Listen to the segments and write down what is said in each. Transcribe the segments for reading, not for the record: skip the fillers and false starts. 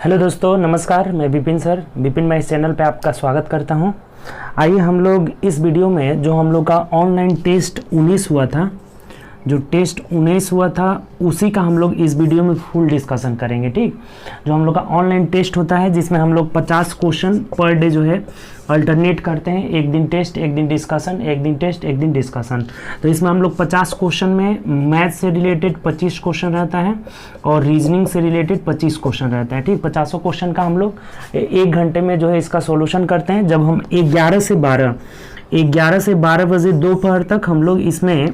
Hello दोस्तों, नमस्कार। मैं विपिन सर, विपिन मैं इस चैनल पे आपका स्वागत करता हूं। आइए हम लोग इस वीडियो में जो हम लोग का ऑनलाइन टेस्ट 19 हुआ था, जो टेस्ट 19 हुआ था उसी का हम लोग इस वीडियो में फुल डिस्कशन करेंगे। ठीक, जो हम लोग का ऑनलाइन टेस्ट होता है जिसमें हम लोग 50 क्वेश्चन पर डे जो है अल्टरनेट करते हैं। एक दिन टेस्ट, एक दिन डिस्कशन, एक दिन टेस्ट, एक दिन डिस्कशन। तो इसमें हम लोग 50 क्वेश्चन में मैथ से रिलेटेड 25 क्वेश्चन रहता है और रीजनिंग से रिलेटेड 25 क्वेश्चन रहता है। ठीक, 50 क्वेश्चन का हम लोग 1 घंटे में जो है इसका सॉल्यूशन करते हैं। जब हम 11 से 12 बजे दोपहर तक हम लोग इसमें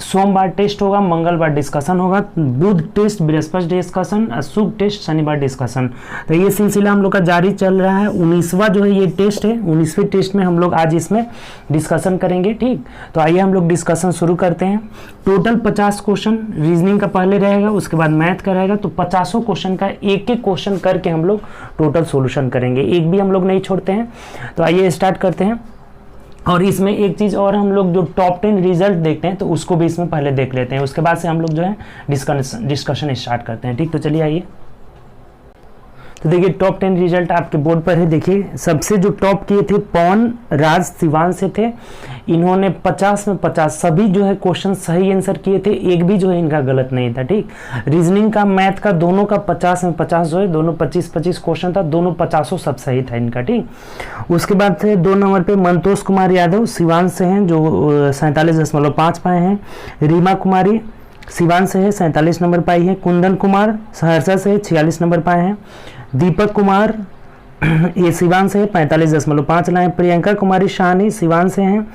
सोमवार टेस्ट होगा, मंगलवार डिस्कशन होगा, बुध टेस्ट, बृहस्पति डिस्कशन, शुक्र टेस्ट, शनिवार डिस्कशन। तो ये सिलसिला हम लोग का जारी चल रहा है। 19वां जो है ये टेस्ट है। 19वें टेस्ट में हम लोग आज इसमें डिस्कशन करेंगे। ठीक, तो आइए हम लोग डिस्कशन शुरू करते हैं। टोटल 50 क्वेश्चन रीजनिंग का पहले रहेगा, उसके बाद मैथ का रहेगा। तो 50 क्वेश्चन का एक एक क्वेश्चन करके हम लोग टोटल सोल्यूशन करेंगे, एक भी हम लोग नहीं छोड़ते हैं। तो आइए स्टार्ट करते हैं। और इसमें एक चीज़ और, हम लोग जो टॉप 10 रिजल्ट देखते हैं तो उसको भी इसमें पहले देख लेते हैं, उसके बाद से हम लोग जो है डिस्कशन स्टार्ट करते हैं। ठीक, तो चलिए आइए। तो देखिए टॉप 10 रिजल्ट आपके बोर्ड पर है। देखिए सबसे जो टॉप किए थे पवन राज सिवान से थे। इन्होंने 50 में 50 सभी जो है क्वेश्चन सही आंसर किए थे, एक भी जो है इनका गलत नहीं था। ठीक, रीजनिंग का, मैथ का दोनों का 50 में 50 जो है, दोनों 25-25 क्वेश्चन था, दोनों 50 सब सही था इनका। ठीक, उसके बाद थे 2 नंबर पे मंतोष कुमार यादव सिवान से हैं, जो 47.5 पाए हैं। रीमा कुमारी सिवान से है, 47 नंबर पाई है। कुंदन कुमार सहरसा से 46 नंबर पाए हैं। दीपक कुमार ये सिवान से है, 45.5 लाए। प्रियंका कुमारी शानी सिवान से हैं,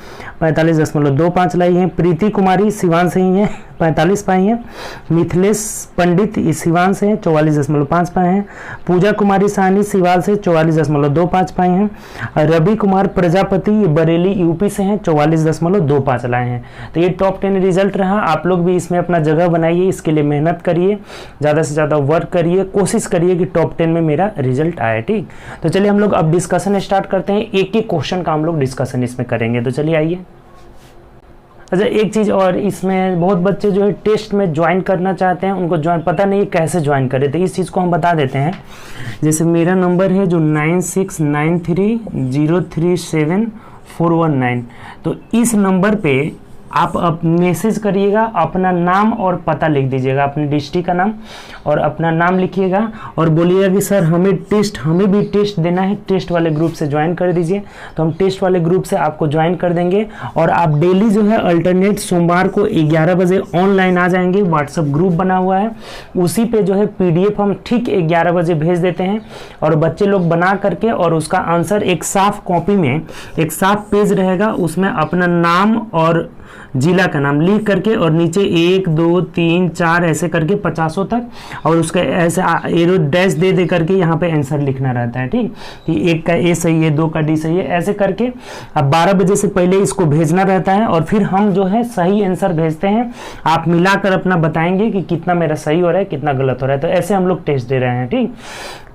45.25 लाई हैं। प्रीति कुमारी सिवान से ही हैं, 45 पाई हैं। मिथिलेश पंडित ये सिवान से हैं, 44.5 पाए हैं। पूजा कुमारी साहनी सिवान से 44.25 पाए हैं। रवि कुमार प्रजापति ये बरेली यूपी से हैं, 44.25 लाए हैं। तो ये टॉप 10 रिजल्ट रहा। आप लोग भी इसमें अपना जगह बनाइए, इसके लिए मेहनत करिए, ज़्यादा से ज़्यादा वर्क करिए, कोशिश करिए कि टॉप 10 में मेरा रिजल्ट आए। ठीक, तो चलिए हम लोग अब डिस्कशन स्टार्ट करते हैं। एक एक क्वेश्चन का हम लोग डिस्कशन इसमें करेंगे। तो चलिए आइए। अच्छा, एक चीज़ और, इसमें बहुत बच्चे जो है टेस्ट में ज्वाइन करना चाहते हैं, उनको ज्वाइन पता नहीं कैसे ज्वाइन करें, तो इस चीज़ को हम बता देते हैं। जैसे मेरा नंबर है जो 9693037419, तो इस नंबर पे आप मैसेज करिएगा, अपना नाम और पता लिख दीजिएगा, अपने डिस्ट्रिक्ट का नाम और अपना नाम लिखिएगा और बोलिएगा कि सर हमें भी टेस्ट देना है, टेस्ट वाले ग्रुप से ज्वाइन कर दीजिए। तो हम टेस्ट वाले ग्रुप से आपको ज्वाइन कर देंगे और आप डेली जो है अल्टरनेट सोमवार को 11 बजे ऑनलाइन आ जाएंगे। व्हाट्सएप ग्रुप बना हुआ है, उसी पे जो है PDF हम ठीक 11 बजे भेज देते हैं और बच्चे लोग बना करके और उसका आंसर एक साफ कॉपी में, एक साफ पेज रहेगा, उसमें अपना नाम और जिला का नाम लिख करके और नीचे 1 2 3 4 ऐसे करके 50 तक और उसका ऐसे एरो डैश दे करके यहाँ पे आंसर लिखना रहता है। ठीक, कि 1 का ए सही है, 2 का डी सही है, ऐसे करके अब 12 बजे से पहले इसको भेजना रहता है और फिर हम जो है सही आंसर भेजते हैं। आप मिलाकर अपना बताएंगे कि कितना मेरा सही हो रहा है, कितना गलत हो रहा है। तो ऐसे हम लोग टेस्ट दे रहे हैं। ठीक,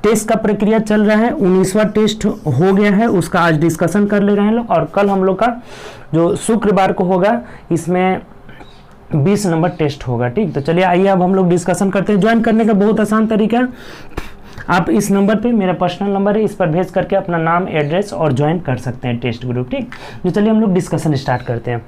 टेस्ट का प्रक्रिया चल रहा है। 19वां टेस्ट हो गया है, उसका आज डिस्कशन कर ले रहे हैं लोग और कल हम लोग का जो शुक्रवार को होगा इसमें 20 नंबर टेस्ट होगा। ठीक, तो चलिए आइए अब हम लोग डिस्कशन करते हैं। ज्वाइन करने का बहुत आसान तरीका, आप इस नंबर पे, मेरा पर्सनल नंबर है, इस पर भेज करके अपना नाम, एड्रेस और ज्वाइन कर सकते हैं टेस्ट ग्रुप। ठीक, तो चलिए हम लोग डिस्कशन स्टार्ट करते हैं।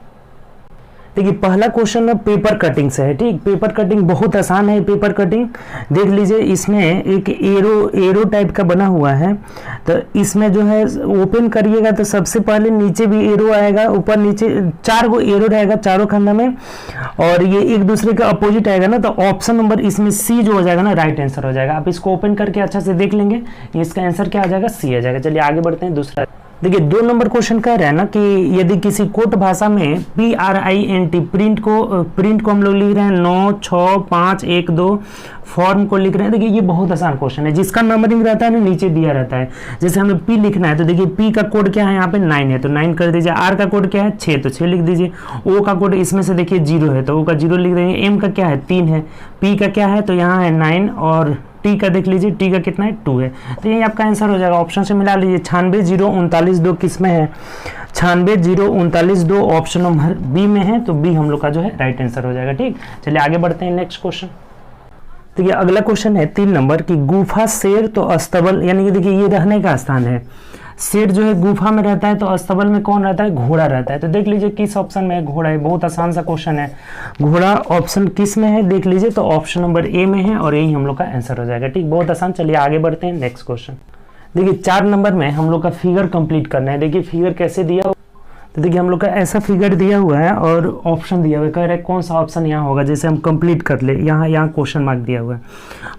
देखिए पहला क्वेश्चन है पेपर कटिंग से है। ठीक, पेपर कटिंग बहुत आसान है। पेपर कटिंग देख लीजिए, इसमें एक एरो टाइप का बना हुआ है। तो इसमें जो है ओपन करिएगा तो सबसे पहले नीचे भी एरो आएगा, ऊपर नीचे 4 गो एरो रहेगा चारों खंड में और ये एक दूसरे का अपोजिट आएगा ना, तो ऑप्शन नंबर इसमें सी जो हो जाएगा ना, राइट आंसर हो जाएगा। आप इसको ओपन करके अच्छा से देख लेंगे, इसका आंसर क्या आ जाएगा, सी आ जाएगा। चलिए आगे बढ़ते हैं। दूसरा देखिए 2 नंबर क्वेश्चन कह रहे हैं ना कि यदि किसी कोट भाषा में PRINT प्रिंट को हम लोग लिख रहे हैं 9 6 5 1 2, फॉर्म को लिख रहे हैं। देखिए ये बहुत आसान क्वेश्चन है, जिसका नंबरिंग रहता है ना नीचे दिया रहता है। जैसे हमें P लिखना है तो देखिए P का कोड क्या है, यहाँ पे 9 है तो 9 कर दीजिए। R का कोड क्या है 6 तो 6 लिख दीजिए। O का कोड इसमें से देखिए 0 है तो O का 0 लिख देंगे। M का क्या है 3 है। P का क्या है तो यहाँ है 9 और T का देख लीजिए, T का कितना है 2 है। तो यही आपका आंसर हो जाएगा। ऑप्शन से मिला लीजिए। 96 0 39 2 किस में है, 96 0 39 2 ऑप्शन नंबर बी में है, तो बी हम लोग का जो है राइट आंसर हो जाएगा। ठीक, चलिए आगे बढ़ते हैं नेक्स्ट क्वेश्चन। तो ये अगला क्वेश्चन है 3 नंबर की गुफा शेर तो अस्तबल, यानी कि देखिए ये रहने का स्थान है। शेर जो है गुफा में रहता है तो अस्तबल में कौन रहता है, घोड़ा रहता है। तो देख लीजिए किस ऑप्शन में है, घोड़ा है। बहुत आसान सा क्वेश्चन है। घोड़ा ऑप्शन किस में है देख लीजिए, तो ऑप्शन नंबर ए में है और यही हम लोग का आंसर हो जाएगा। ठीक, बहुत आसान। चलिए आगे बढ़ते हैं नेक्स्ट क्वेश्चन। देखिए 4 नंबर में हम लोग का फिगर कंप्लीट करना है। देखिए फिगर कैसे दिया, तो देखिए हम लोग का ऐसा फिगर दिया हुआ है और ऑप्शन दिया हुआ है, कह रहे हैं कौन सा ऑप्शन यहाँ होगा, जैसे हम कंप्लीट कर ले। यहाँ क्वेश्चन मार्क दिया हुआ है,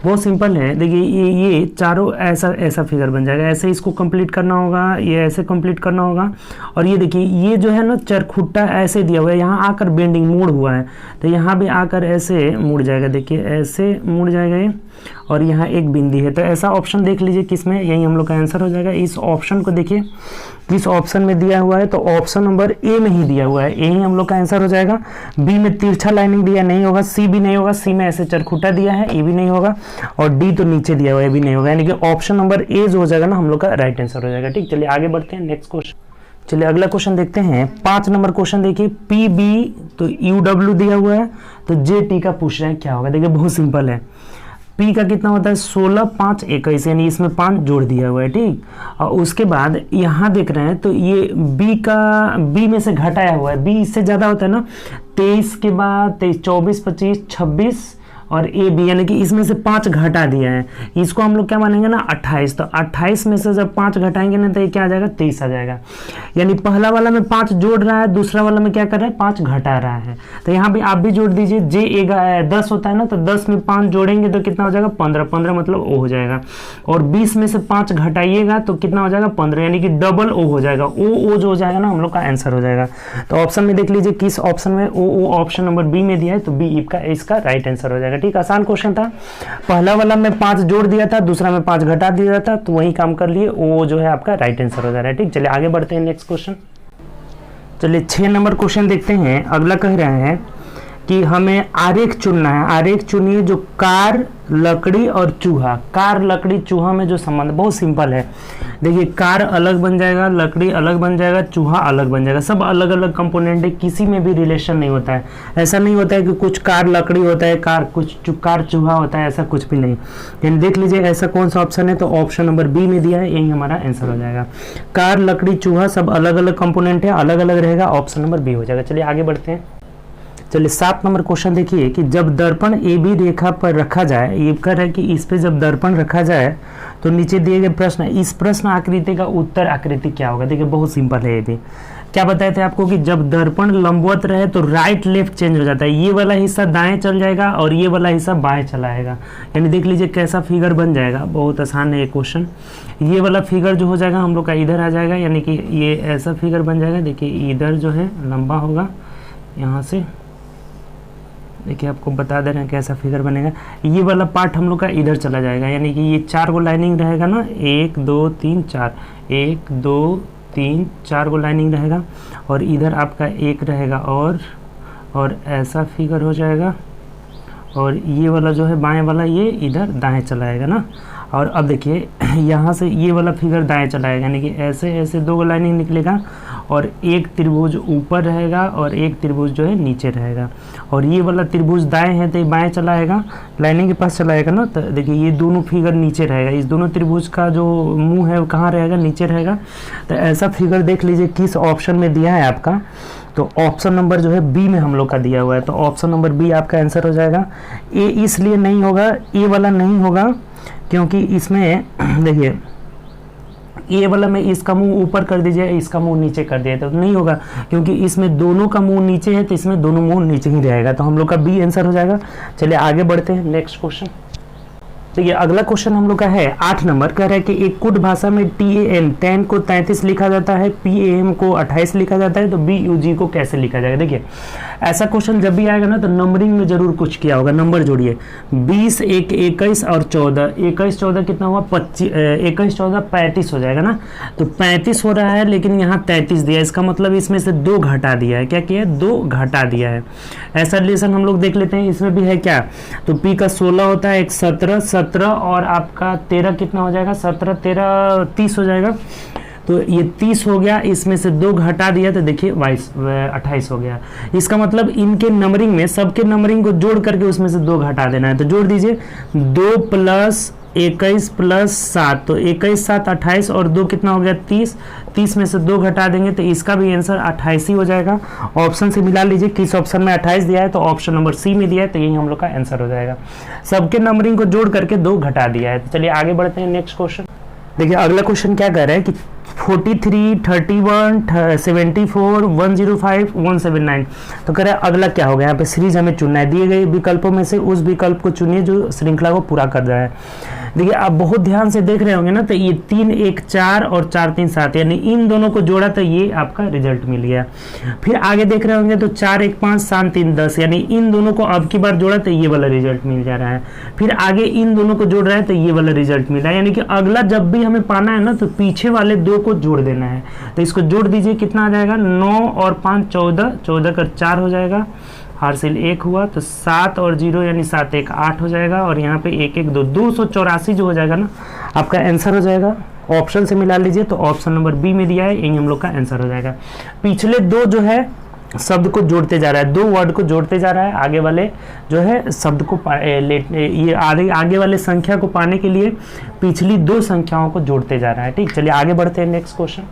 बहुत सिंपल है। देखिए ये चारों ऐसा फिगर बन जाएगा, ऐसे इसको कंप्लीट करना होगा, ये ऐसे कंप्लीट करना होगा। और ये देखिए ये जो है ना चरखुट्टा ऐसे दिया हुआ है, यहाँ आकर बेंडिंग मुड़ हुआ है, तो यहाँ भी आकर ऐसे मुड़ जाएगा। देखिए ऐसे मुड़ जाएगा ये, और यहाँ एक बिंदी है। तो ऐसा ऑप्शन देख लीजिए किसमें, यही हम लोग का आंसर हो जाएगा। इस ऑप्शन को देखिए किस ऑप्शन में दिया हुआ है, तो ऑप्शन नंबर ए में ही दिया हुआ है, यही हम लोग का आंसर हो जाएगा। बी में तिरछा लाइनिंग दिया नहीं होगा, सी भी नहीं होगा, सी में ऐसे चरखुटा दिया है, ए भी नहीं होगा, और डी तो नीचे दिया हुआ है, भी नहीं होगा। यानी कि ऑप्शन नंबर ए जो हो जाएगा ना हम लोग का राइट आंसर हो जाएगा। ठीक, चलिए आगे बढ़ते हैं नेक्स्ट क्वेश्चन। चलिए अगला क्वेश्चन देखते हैं 5 नंबर क्वेश्चन। देखिए पी बी तो यू डब्ल्यू दिया हुआ है, तो जे टी का पूछ रहे हैं क्या होगा। देखिए बहुत सिंपल है, P का कितना होता है 16, 5, 21, यानी इसमें 5 जोड़ दिया हुआ है। ठीक, और उसके बाद यहाँ देख रहे हैं तो ये B में से घटाया हुआ है, B इससे ज़्यादा होता है ना, 23 के बाद 23, 24, 25, 26 और ए बी, यानी कि इसमें से 5 घटा दिया है। इसको हम लोग क्या मानेंगे ना 28, तो 28 में से जब 5 घटाएंगे ना तो ये क्या आ जाएगा 23 आ जाएगा। यानी पहला वाला में 5 जोड़ रहा है, दूसरा वाला में क्या कर रहा है 5 घटा रहा है। तो यहाँ भी आप भी जोड़ दीजिए, जे 10 होता है ना, तो 10 में 5 जोड़ेंगे तो कितना हो जाएगा 15, 15 मतलब ओ हो जाएगा। और 20 में से 5 घटाइएगा तो कितना हो जाएगा 15, यानी कि डबल ओ हो जाएगा। ओ जो हो जाएगा ना हम लोग का आंसर हो जाएगा। तो ऑप्शन में देख लीजिए किस ऑप्शन में, ओ ऑप्शन नंबर बी में दिया है, तो बी इसका राइट आंसर हो जाएगा। ठीक, आसान क्वेश्चन था। पहला वाला में 5 जोड़ दिया था, दूसरा में 5 घटा दिया था, तो वही काम कर लिए, वो जो है आपका राइट आंसर हो जा रहा है। ठीक, चलिए आगे बढ़ते हैं नेक्स्ट क्वेश्चन। चलिए 6 नंबर क्वेश्चन देखते हैं। अगला कह रहे हैं कि हमें आरेख चुनना है। आरेख चुनिए जो कार, लकड़ी और चूहा, कार, लकड़ी, चूहा में जो संबंध, बहुत सिंपल है। देखिए कार अलग बन जाएगा, लकड़ी अलग बन जाएगा, चूहा अलग बन जाएगा, सब अलग अलग कंपोनेंट है, किसी में भी रिलेशन नहीं होता है। ऐसा नहीं होता है कि कुछ कार लकड़ी होता है, कार चूहा होता है, ऐसा कुछ भी नहीं। यानी देख लीजिए ऐसा कौन सा ऑप्शन है, तो ऑप्शन नंबर बी में दिया है, यही हमारा आंसर हो जाएगा। कार, लकड़ी, चूहा सब अलग अलग कंपोनेंट है, अलग अलग रहेगा, ऑप्शन नंबर बी हो जाएगा। चलिए आगे बढ़ते हैं। चलिए 7 नंबर क्वेश्चन देखिए कि जब दर्पण ए बी रेखा पर रखा जाए, ये कह रहा है कि इस पे जब दर्पण रखा जाए तो नीचे दिए गए प्रश्न, इस प्रश्न आकृति का उत्तर आकृति क्या होगा। देखिए बहुत सिंपल है, ये भी क्या बताए थे आपको कि जब दर्पण लंबवत रहे तो राइट लेफ्ट चेंज हो जाता है, ये वाला हिस्सा दाएं चल जाएगा और ये वाला हिस्सा बाएं चला आएगा। यानी देख लीजिए कैसा फिगर बन जाएगा, बहुत आसान है ये क्वेश्चन। ये वाला फिगर जो हो जाएगा हम लोग का इधर आ जाएगा, यानी कि ये ऐसा फिगर बन जाएगा। देखिए इधर जो है लंबा होगा, यहाँ से देखिए आपको बता दे रहे हैं कैसा फिगर बनेगा। ये वाला पार्ट हम लोग का इधर चला जाएगा, यानी कि ये 4 गो लाइनिंग रहेगा ना, 1 2 3 4, 1 2 3 4 गो लाइनिंग रहेगा, और इधर आपका 1 रहेगा और ऐसा फिगर हो जाएगा, और ये वाला जो है बाएं वाला ये इधर दाएं चलाएगा ना। और अब देखिए यहाँ से ये वाला फिगर दाएं चलाएगा, यानी कि ऐसे ऐसे 2 लाइनिंग निकलेगा, और एक त्रिभुज ऊपर रहेगा और एक त्रिभुज जो है नीचे रहेगा। और ये वाला त्रिभुज दाएं है तो ये बाएं चलाएगा, लाइनिंग के पास चलाएगा ना। तो देखिए ये दोनों फिगर नीचे रहेगा, इस दोनों त्रिभुज का जो मुंह है वो कहाँ रहेगा, नीचे रहेगा। तो ऐसा फिगर देख लीजिए किस ऑप्शन में दिया है आपका, तो ऑप्शन नंबर जो है बी में हम लोग का दिया हुआ है, तो ऑप्शन नंबर बी आपका आंसर हो जाएगा। ए इसलिए नहीं होगा, ए वाला नहीं होगा क्योंकि इसमें देखिए ये वाला में इसका मुंह ऊपर कर दीजिए, इसका मुंह नीचे कर दिया तो नहीं होगा, क्योंकि इसमें दोनों का मुंह नीचे है तो इसमें दोनों मुंह नीचे ही रहेगा, तो हम लोग का बी आंसर हो जाएगा। चलिए आगे बढ़ते हैं नेक्स्ट क्वेश्चन। देखिए अगला क्वेश्चन हम लोग का है 8 नंबर, कह रहा है कि एक कुट भाषा में TAN को 33 लिखा जाता है, PAM को 28 लिखा जाता है, तो BUG को कैसे लिखा जाएगा। देखिए ऐसा क्वेश्चन जब भी आएगा ना तो नंबरिंग में जरूर कुछ किया होगा, नंबर जोड़िए। 20 1 21 और 14, 21 14 कितना हुआ 25, 21 14 35 हो जाएगा ना। तो 35 हो रहा है लेकिन यहाँ 33 दिया, इसका मतलब इसमें से 2 घटा दिया है। क्या किया है 2 घटा दिया है। ऐसा रिलेशन हम लोग देख लेते हैं, इसमें भी है क्या, तो P का 16 होता है, एक 17 और आपका 13 कितना हो जाएगा, 17 13 30 हो जाएगा। तो ये 30 हो गया, इसमें से 2 घटा दिया तो देखिए 28 हो गया। इसका मतलब इनके नंबरिंग में सबके नंबरिंग को जोड़ करके उसमें से 2 घटा देना है। तो जोड़ दीजिए 2 + 21 + 7, तो 21 7 28 और 2 कितना हो गया 30। 30 में से 2 घटा देंगे तो इसका भी आंसर 28 ही हो जाएगा। ऑप्शन से मिला लीजिए किस ऑप्शन में 28 दिया है, तो ऑप्शन नंबर सी में दिया है, तो यही हम लोग का आंसर हो जाएगा। सबके नंबरिंग को जोड़ करके 2 घटा दिया है। तो चलिए आगे बढ़ते हैं नेक्स्ट क्वेश्चन। देखिए अगला क्वेश्चन क्या कह रहा है कि 43, 31, 74, 105, 179। तो कह रहा है अगला क्या होगा। यहाँ पे सीरीज हमें चुनना है, दिए गए विकल्पों में से उस विकल्प को चुनिए जो श्रृंखला को पूरा कर रहा है। देखिए आप बहुत ध्यान से देख रहे होंगे ना, तो ये 3 1 4 और 4 3 7, यानी इन दोनों को जोड़ा तो ये आपका रिजल्ट मिल गया। फिर आगे देख रहे होंगे तो 4 1 5 7 3 10, यानी इन दोनों को अब की बार जोड़ा तो ये वाला रिजल्ट मिल जा रहा है। फिर आगे इन दोनों को जोड़ रहा है तो ये वाला रिजल्ट मिल रहा है। यानी कि अगला जब भी हमें पाना है ना, तो पीछे वाले 2 को जोड़ देना है। तो इसको जोड़ दीजिए, कितना आ जाएगा 9 और 5 14, 14 का 4 हो जाएगा, हासिल 1 हुआ, तो 7 और 0 यानी 7 1 8 हो जाएगा, और यहाँ पे 1 1 2 284 जो हो जाएगा ना आपका आंसर हो जाएगा। ऑप्शन से मिला लीजिए, तो ऑप्शन नंबर बी में दिया है, यही हम लोग का आंसर हो जाएगा। पिछले 2 जो है शब्द को जोड़ते जा रहा है, 2 वर्ड को जोड़ते जा रहा है, आगे वाले जो है शब्द को ये आगे वाले संख्या को पाने के लिए पिछली 2 संख्याओं को जोड़ते जा रहा है। ठीक, चलिए आगे बढ़ते हैं नेक्स्ट क्वेश्चन।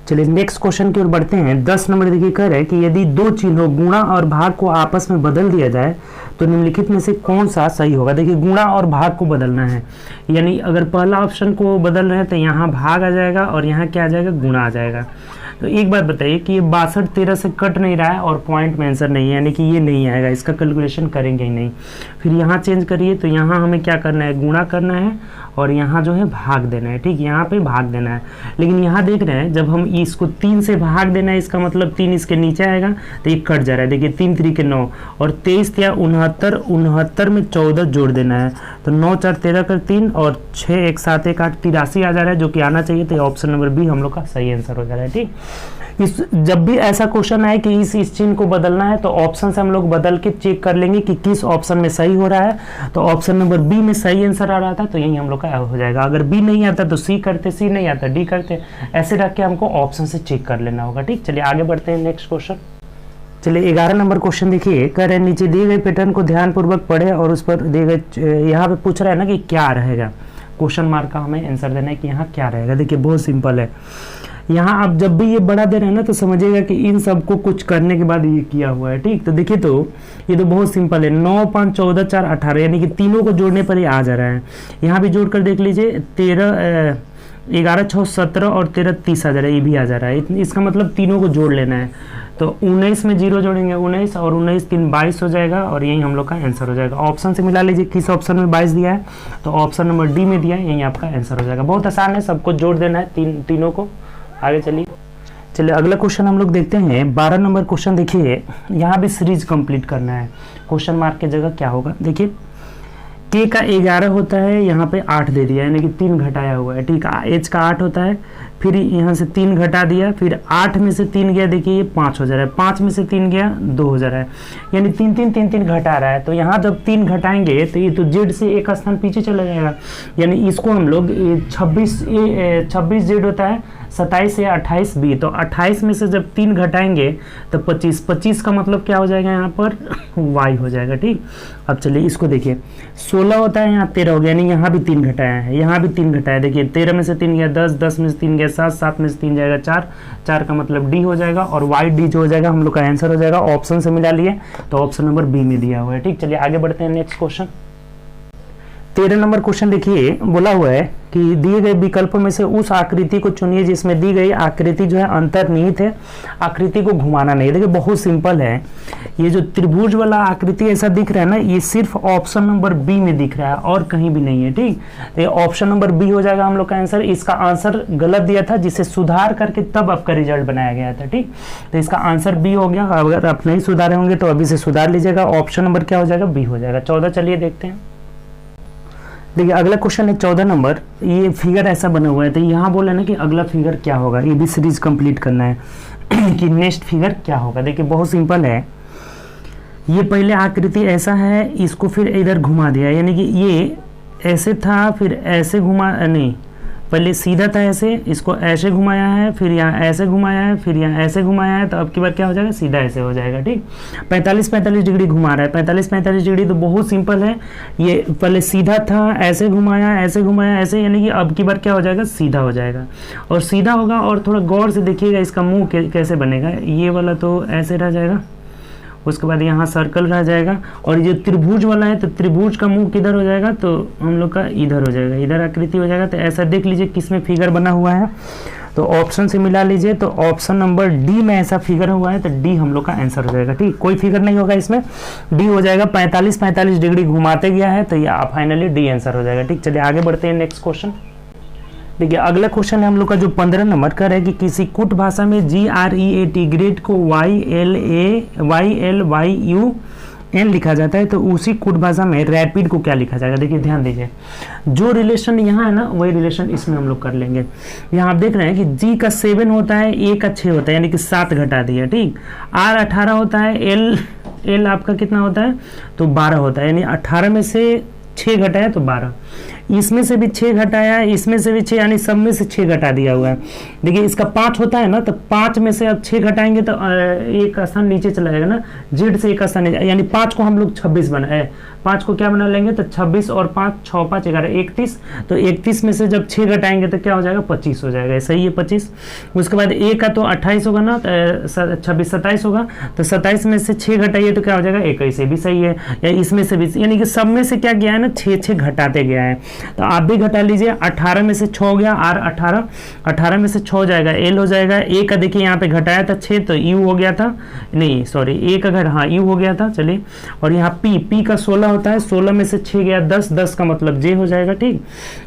चलिए नेक्स्ट क्वेश्चन की ओर बढ़ते हैं। 10 नंबर देखिए कह रहे हैं कि यदि 2 चिन्हों गुणा और भाग को आपस में बदल दिया जाए तो निम्नलिखित में से कौन सा सही होगा। देखिए गुणा और भाग को बदलना है, यानी अगर पहला ऑप्शन को बदल रहे हैं तो यहाँ भाग आ जाएगा और यहाँ क्या आ जाएगा गुणा आ जाएगा। तो एक बात बताइए कि ये 62 13 से कट नहीं रहा है और पॉइंट में आंसर नहीं है, यानी कि ये नहीं आएगा, इसका कैलकुलेशन करेंगे ही नहीं। फिर यहाँ चेंज करिए, तो यहाँ हमें क्या करना है गुणा करना है और यहाँ जो है भाग देना है। ठीक, यहाँ पे भाग देना है, लेकिन यहाँ देख रहे हैं जब हम इसको 3 से भाग देना है, इसका मतलब 3 इसके नीचे आएगा तो ये कट जा रहा है। देखिए 3 3 के 9 और 23 या 69, 69 में 14 जोड़ देना है, तो 9 4 13 कर 3 और 6 1 7 1 8 83 आ जा रहा है, जो कि आना चाहिए। तो ऑप्शन नंबर बी हम लोग का सही आंसर हो जा रहा है। ठीक, इस जब भी ऐसा क्वेश्चन आए कि इस चिन्ह को बदलना है तो ऑप्शन से हम लोग बदल के चेक कर लेंगे कि किस ऑप्शन में सही हो रहा है। तो ऑप्शन नंबर बी में सही आंसर आ रहा था, तो यही हम लोग का हो जाएगा। अगर बी नहीं आता तो सी करते, सी नहीं आता डी करते, ऐसे रख के हमको ऑप्शन से चेक कर लेना होगा। ठीक, चलिए आगे बढ़ते हैं नेक्स्ट क्वेश्चन। चलिए 11 नंबर क्वेश्चन देखिए, कह रहे हैं नीचे दिए गए पैटर्न को ध्यानपूर्वक पढ़े और उस पर दिए गए, यहाँ पे पूछ रहा है ना कि क्या रहेगा, क्वेश्चन मार्क का हमें आंसर देना है कि यहाँ क्या रहेगा। देखिए बहुत सिंपल है, यहाँ आप जब भी ये बढ़ा दे रहे हैं ना तो समझिएगा कि इन सबको कुछ करने के बाद ये किया हुआ है। ठीक, तो देखिए तो ये तो बहुत सिंपल है, 9 5 14 4 18, यानी कि तीनों को जोड़ने पर ये आ जा रहा है। यहाँ भी जोड़ कर देख लीजिए, 11 6 17 और 13 30 आ जा रहा है, ये भी आ जा रहा है। इसका मतलब तीनों को जोड़ लेना है, तो 19 में 0 जोड़ेंगे 19 और 19 3 22 हो जाएगा, और यही हम लोग का आंसर हो जाएगा। ऑप्शन से मिला लीजिए किस ऑप्शन में 22 दिया है, तो ऑप्शन नंबर डी में दिया है, यही आपका आंसर हो जाएगा। बहुत आसान है, सबको जोड़ देना है तीनों को। आगे चलिए अगला क्वेश्चन हम लोग देखते हैं। 12 नंबर क्वेश्चन देखिए, यहाँ भी सीरीज कंप्लीट करना है, क्वेश्चन मार्क की जगह क्या होगा। देखिए के का 11 होता है, यहाँ पे 8 दे दिया, यानी कि 3 घटाया हुआ है। ठीक, एच का 8 होता है, फिर यहाँ से 3 घटा दिया, फिर 8 में से 3 गया, देखिए ये 5 हो जा रहा है, 5 में से 3 गया 2 हो जा रहा है, यानी 3 3 3 3 घटा रहा है। तो यहाँ जब 3 घटाएंगे तो ये तो जेड से एक स्थान पीछे चला जाएगा, यानी इसको हम लोग 26 जेड होता है, 27 या 28 बी, तो 28 में से जब 3 घटाएंगे तो 25, 25 का मतलब क्या हो जाएगा यहाँ पर y हो जाएगा। ठीक, अब चलिए इसको देखिए, 16 होता है, यहाँ 13 हो गया, यानी यहाँ भी 3 घटाया है, यहाँ भी 3 घटाया। देखिए 13 में से 3 गया 10, 10 में से 3 गया 7, 7 में से 3 जाएगा 4, 4 का मतलब डी हो जाएगा, और वाई डी जो हो जाएगा हम लोग का आंसर हो जाएगा। ऑप्शन से मिला लिए तो ऑप्शन नंबर बी में दिया हुआ है। ठीक, चलिए आगे बढ़ते हैं नेक्स्ट क्वेश्चन। 13 नंबर क्वेश्चन देखिए, बोला हुआ है कि दिए गए विकल्पों में से उस आकृति को चुनिए जिसमें दी गई आकृति जो है अंतर्निहित है, आकृति को घुमाना नहीं। देखिए बहुत सिंपल है, ये जो त्रिभुज वाला आकृति ऐसा दिख रहा है ना, ये सिर्फ ऑप्शन नंबर बी में दिख रहा है और कहीं भी नहीं है। ठीक, तो ये ऑप्शन नंबर बी हो जाएगा हम लोग का आंसर। इसका आंसर गलत दिया था, जिसे सुधार करके तब आपका रिजल्ट बनाया गया था। ठीक, तो इसका आंसर बी हो गया। अगर आप नहीं सुधारे होंगे तो अभी से सुधार लीजिएगा, ऑप्शन नंबर क्या हो जाएगा, बी हो जाएगा। 14 चलिए देखते हैं। देखिए अगला क्वेश्चन है 14 नंबर, ये फिगर ऐसा बना हुआ है, तो यहाँ बोला ना कि अगला फिगर क्या होगा, ये भी सीरीज कंप्लीट करना है कि नेक्स्ट फिगर क्या होगा। देखिए बहुत सिंपल है, ये पहले आकृति ऐसा है, इसको फिर इधर घुमा दिया, यानी कि ये ऐसे था फिर ऐसे घुमा, नहीं पहले सीधा था ऐसे, इसको ऐसे घुमाया है, फिर यहाँ ऐसे घुमाया है, फिर यहाँ ऐसे घुमाया है, तो अब की बार क्या हो जाएगा, सीधा ऐसे हो जाएगा। ठीक, 45 डिग्री घुमा रहा है, 45 डिग्री तो बहुत सिंपल है। ये पहले सीधा था, ऐसे घुमाया, ऐसे घुमाया, ऐसे, यानी कि अब की बार क्या हो जाएगा, सीधा हो जाएगा। और सीधा होगा, और थोड़ा गौर से देखिएगा इसका मुंह कैसे बनेगा। ये वाला तो ऐसे रह जाएगा, उसके बाद यहाँ सर्कल रह जाएगा, और ये त्रिभुज वाला है तो त्रिभुज का मुंह किधर हो जाएगा, तो हम लोग का इधर हो जाएगा, इधर आकृति हो जाएगा। तो ऐसा देख लीजिए किसमें फिगर बना हुआ है, तो ऑप्शन से मिला लीजिए। तो ऑप्शन नंबर डी में ऐसा फिगर हुआ है, तो डी हम लोग का आंसर हो जाएगा। ठीक, कोई फिगर नहीं होगा इसमें, डी हो जाएगा। 45 डिग्री घुमाते गया है, तो ये फाइनली डी आंसर हो जाएगा। ठीक, चलिए आगे बढ़ते हैं नेक्स्ट क्वेश्चन। देखिए अगला क्वेश्चन है हम लोग का जो 15 नंबर का है कि किसी कुट भाषा में GREAT ग्रेड को YLYUN लिखा जाता है, तो उसी कुट भाषा में रैपिड को क्या लिखा जाएगा। देखिए ध्यान दीजिए, जो रिलेशन यहाँ है ना, वही रिलेशन इसमें हम लोग कर लेंगे। यहाँ आप देख रहे हैं कि G का 7 होता है, A का 6 होता है, यानी कि 7 घटा दिया। ठीक, R 18 होता है, L आपका कितना होता है, तो 12 होता है, यानी 18 में से 6 घटाया तो 12, इसमें से भी 6 घटाया, इसमें से भी 6, यानी सब में से 6 घटा दिया हुआ है। देखिए इसका 5 होता है ना, तो 5 में से अब 6 घटाएंगे तो एक स्थान नीचे चला जाएगा ना, जेड से एक स्थान नीचे, यानी 5 को हम लोग 26 बनाए, 5 को क्या बना लेंगे, तो 26 और 5 6 5 11 31, तो 31 में से जब 6 घटाएंगे तो क्या हो जाएगा, 25 हो जाएगा। सही है 25। उसके बाद ए का तो 28 होगा ना, 26 27 होगा, तो 27 में से 6 घटाइए तो क्या हो जाएगा, 21, भी सही है। या इसमें से भी, यानी कि सब में से क्या गया है ना, 6 घटाते गया है, तो आप भी घटा लीजिए। 18 में से 6 हो गया, R 18 में से 6 हो जाएगा, L हो जाएगा। ए का देखिए यहाँ पे घटाया था 6, तो U हो गया था, नहीं सॉरी ए का घर, हाँ U हो गया था। चलिए, और यहाँ P का 16 होता है, 16 में से 6 गया 10 का मतलब J हो जाएगा। ठीक,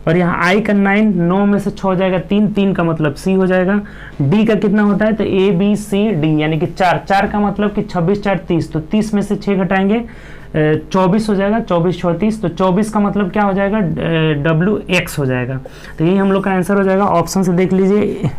और यहाँ I का 9 में से 6 हो जाएगा 3 का मतलब C हो जाएगा। D का कितना होता है, तो ABCD, यानी कि 4 का मतलब कि 26 4 30, तो 30 में से 6 घटाएंगे 24 हो जाएगा, 24 34, तो 24 का मतलब क्या हो जाएगा, WX हो जाएगा। तो यही हम लोग का आंसर हो जाएगा। ऑप्शन से देख लीजिए,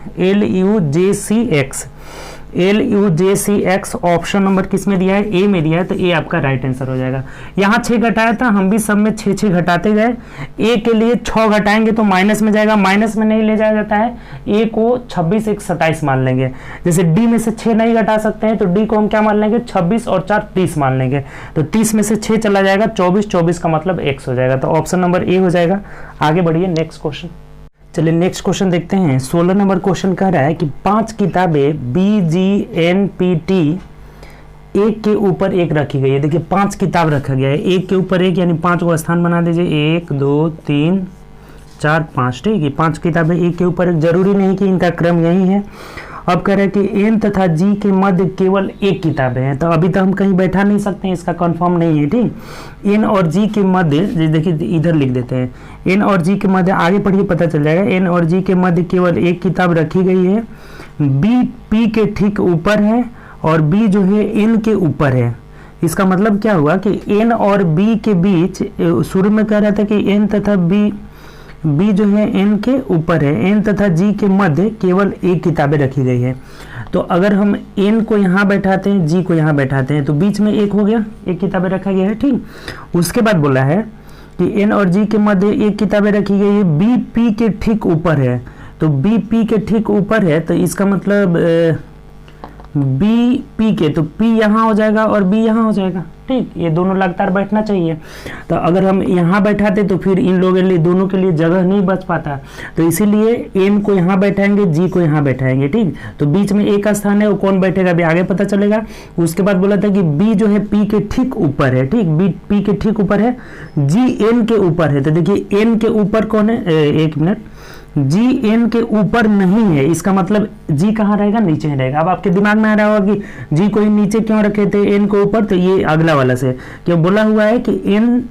LUJCX ऑप्शन नंबर किस में दिया है, ए में दिया है, तो ए आपका राइट आंसर हो जाएगा। यहाँ 6 घटाया था, हम भी सब में 6 घटाते गए। ए के लिए 6 घटाएंगे तो माइनस में जाएगा, माइनस में नहीं ले जाया जाता है, ए को 26 1 27 मान लेंगे। जैसे डी में से 6 नहीं घटा सकते हैं, तो डी को हम क्या मान लेंगे, 26 और 4 30 मान लेंगे, तो 30 में से 6 चला जाएगा, 24 का मतलब x हो जाएगा, तो ऑप्शन नंबर ए हो जाएगा। आगे बढ़िए नेक्स्ट क्वेश्चन। चलिए नेक्स्ट क्वेश्चन देखते हैं। 16 नंबर क्वेश्चन कह रहा है कि 5 किताबें BGNPT एक के ऊपर एक रखी गई है। देखिए 5 किताब रखा गया है, एक के ऊपर एक, यानी 5 को स्थान बना दीजिए, 1 2 3 4 5। ठीक है, 5 किताबें एक के ऊपर एक, जरूरी नहीं कि इनका क्रम यही है। अब कह रहे हैं कि एन तथा जी के मध्य केवल एक किताबें हैं, तो अभी तो हम कहीं बैठा नहीं सकते हैं, इसका कंफर्म नहीं है। ठीक, एन और जी के मध्य, देखिए इधर लिख देते हैं, एन और जी के मध्य, आगे पढ़िए पता चल जाएगा। एन और जी के मध्य केवल एक किताब रखी गई है, बी पी के ठीक ऊपर है और बी जो है एन के ऊपर है। इसका मतलब क्या हुआ कि एन और बी के बीच, शुरू में कह रहा था कि एन तथा बी जो है एन के ऊपर है, एन तथा जी के मध्य केवल एक किताबें रखी गई है। तो अगर हम एन को यहाँ बैठाते हैं, जी को यहाँ बैठाते हैं, तो बीच में एक हो गया, एक किताबें रखा गया है। ठीक, उसके बाद बोला है कि एन और जी के मध्य एक किताबें रखी गई है, बी पी के ठीक ऊपर है, तो बी पी के ठीक ऊपर है, तो इसका मतलब बी पी के, तो पी यहाँ हो जाएगा और बी यहाँ हो जाएगा। ठीक, ये दोनों लगातार बैठना चाहिए, तो अगर हम यहाँ बैठाते तो फिर इन लोगों के लिए, दोनों के लिए जगह नहीं बच पाता, तो इसीलिए एन को यहाँ बैठाएंगे, जी को यहाँ बैठाएंगे। ठीक, तो बीच में एक स्थान है, वो कौन बैठेगा अभी आगे पता चलेगा। उसके बाद बोला था कि बी जो है पी के ठीक ऊपर है। ठीक, बी पी के ठीक ऊपर है, जी एन के ऊपर है, तो देखिए एन के ऊपर कौन है, एक मिनट, जी एन के ऊपर नहीं है, इसका मतलब जी कहाँ रहेगा, नीचे ही रहेगा। अब आपके दिमाग में आ रहा होगा कि जी को ही नीचे क्यों रखे थे, एन को ऊपर, तो ये अगला वाला से क्यों बोला हुआ है कि एन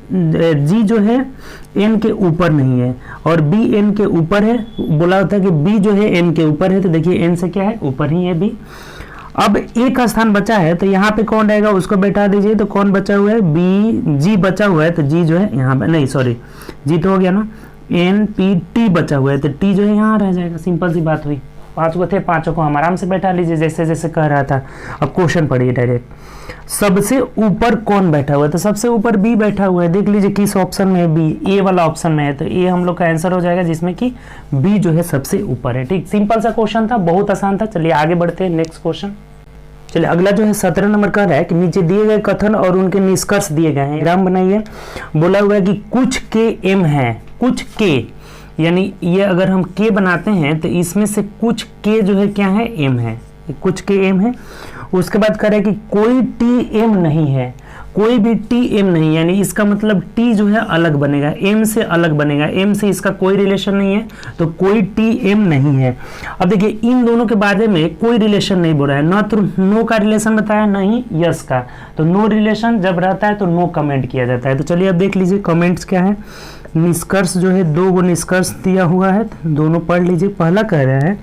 जी जो है एन के ऊपर नहीं है और बी एन के ऊपर है। बोला होता है कि बी जो है एन के ऊपर है, तो देखिए एन से क्या है, ऊपर ही है बी। अब एक का स्थान बचा है, तो यहाँ पे कौन रहेगा, उसको बैठा दीजिए, तो कौन बचा हुआ है, बी, जी बचा हुआ है, तो जी जो है यहाँ, नहीं सॉरी, जी तो हो गया ना, एन पी टी बचा हुआ है, तो टी जो है यहाँ रह जाएगा। सिंपल सी बात हुई, 5 को थे, 5 को हम आराम से बैठा लीजिए जैसे जैसे कह रहा था। अब क्वेश्चन पढ़िए डायरेक्ट। सबसे ऊपर कौन बैठा हुआ है? तो सबसे ऊपर बी बैठा हुआ है। देख लीजिए किस ऑप्शन में है, बी, ए वाला ऑप्शन में है, तो ए हम लोग का आंसर हो जाएगा, जिसमें कि बी जो है सबसे ऊपर है। ठीक, सिंपल सा क्वेश्चन था, बहुत आसान था। चलिए आगे बढ़ते हैं, नेक्स्ट क्वेश्चन। चलिए अगला जो है 17 नंबर का है कि नीचे दिए गए कथन और उनके निष्कर्ष दिए गए हैं, ग्राम बनाइए। बोला हुआ है कि कुछ के एम है, कुछ के, यानी ये अगर हम के बनाते हैं तो इसमें से कुछ के जो है क्या है, एम है, कुछ के एम है। उसके बाद कह रहा है कि कोई टी एम नहीं है, कोई भी टी एम नहीं, यानी इसका मतलब टी जो है अलग बनेगा, एम से अलग बनेगा, एम से इसका कोई रिलेशन नहीं है, तो कोई टी एम नहीं है। अब देखिए इन दोनों के बारे में कोई रिलेशन नहीं बोला है, ना तो नो का रिलेशन बताया, ना ही यस का। तो नो रिलेशन जब रहता है तो नो कमेंट किया जाता है। तो चलिए अब देख लीजिए कमेंट्स क्या है। निष्कर्ष जो है, 2 गो निष्कर्ष दिया हुआ है, दोनों पढ़ लीजिए। पहला कह रहा है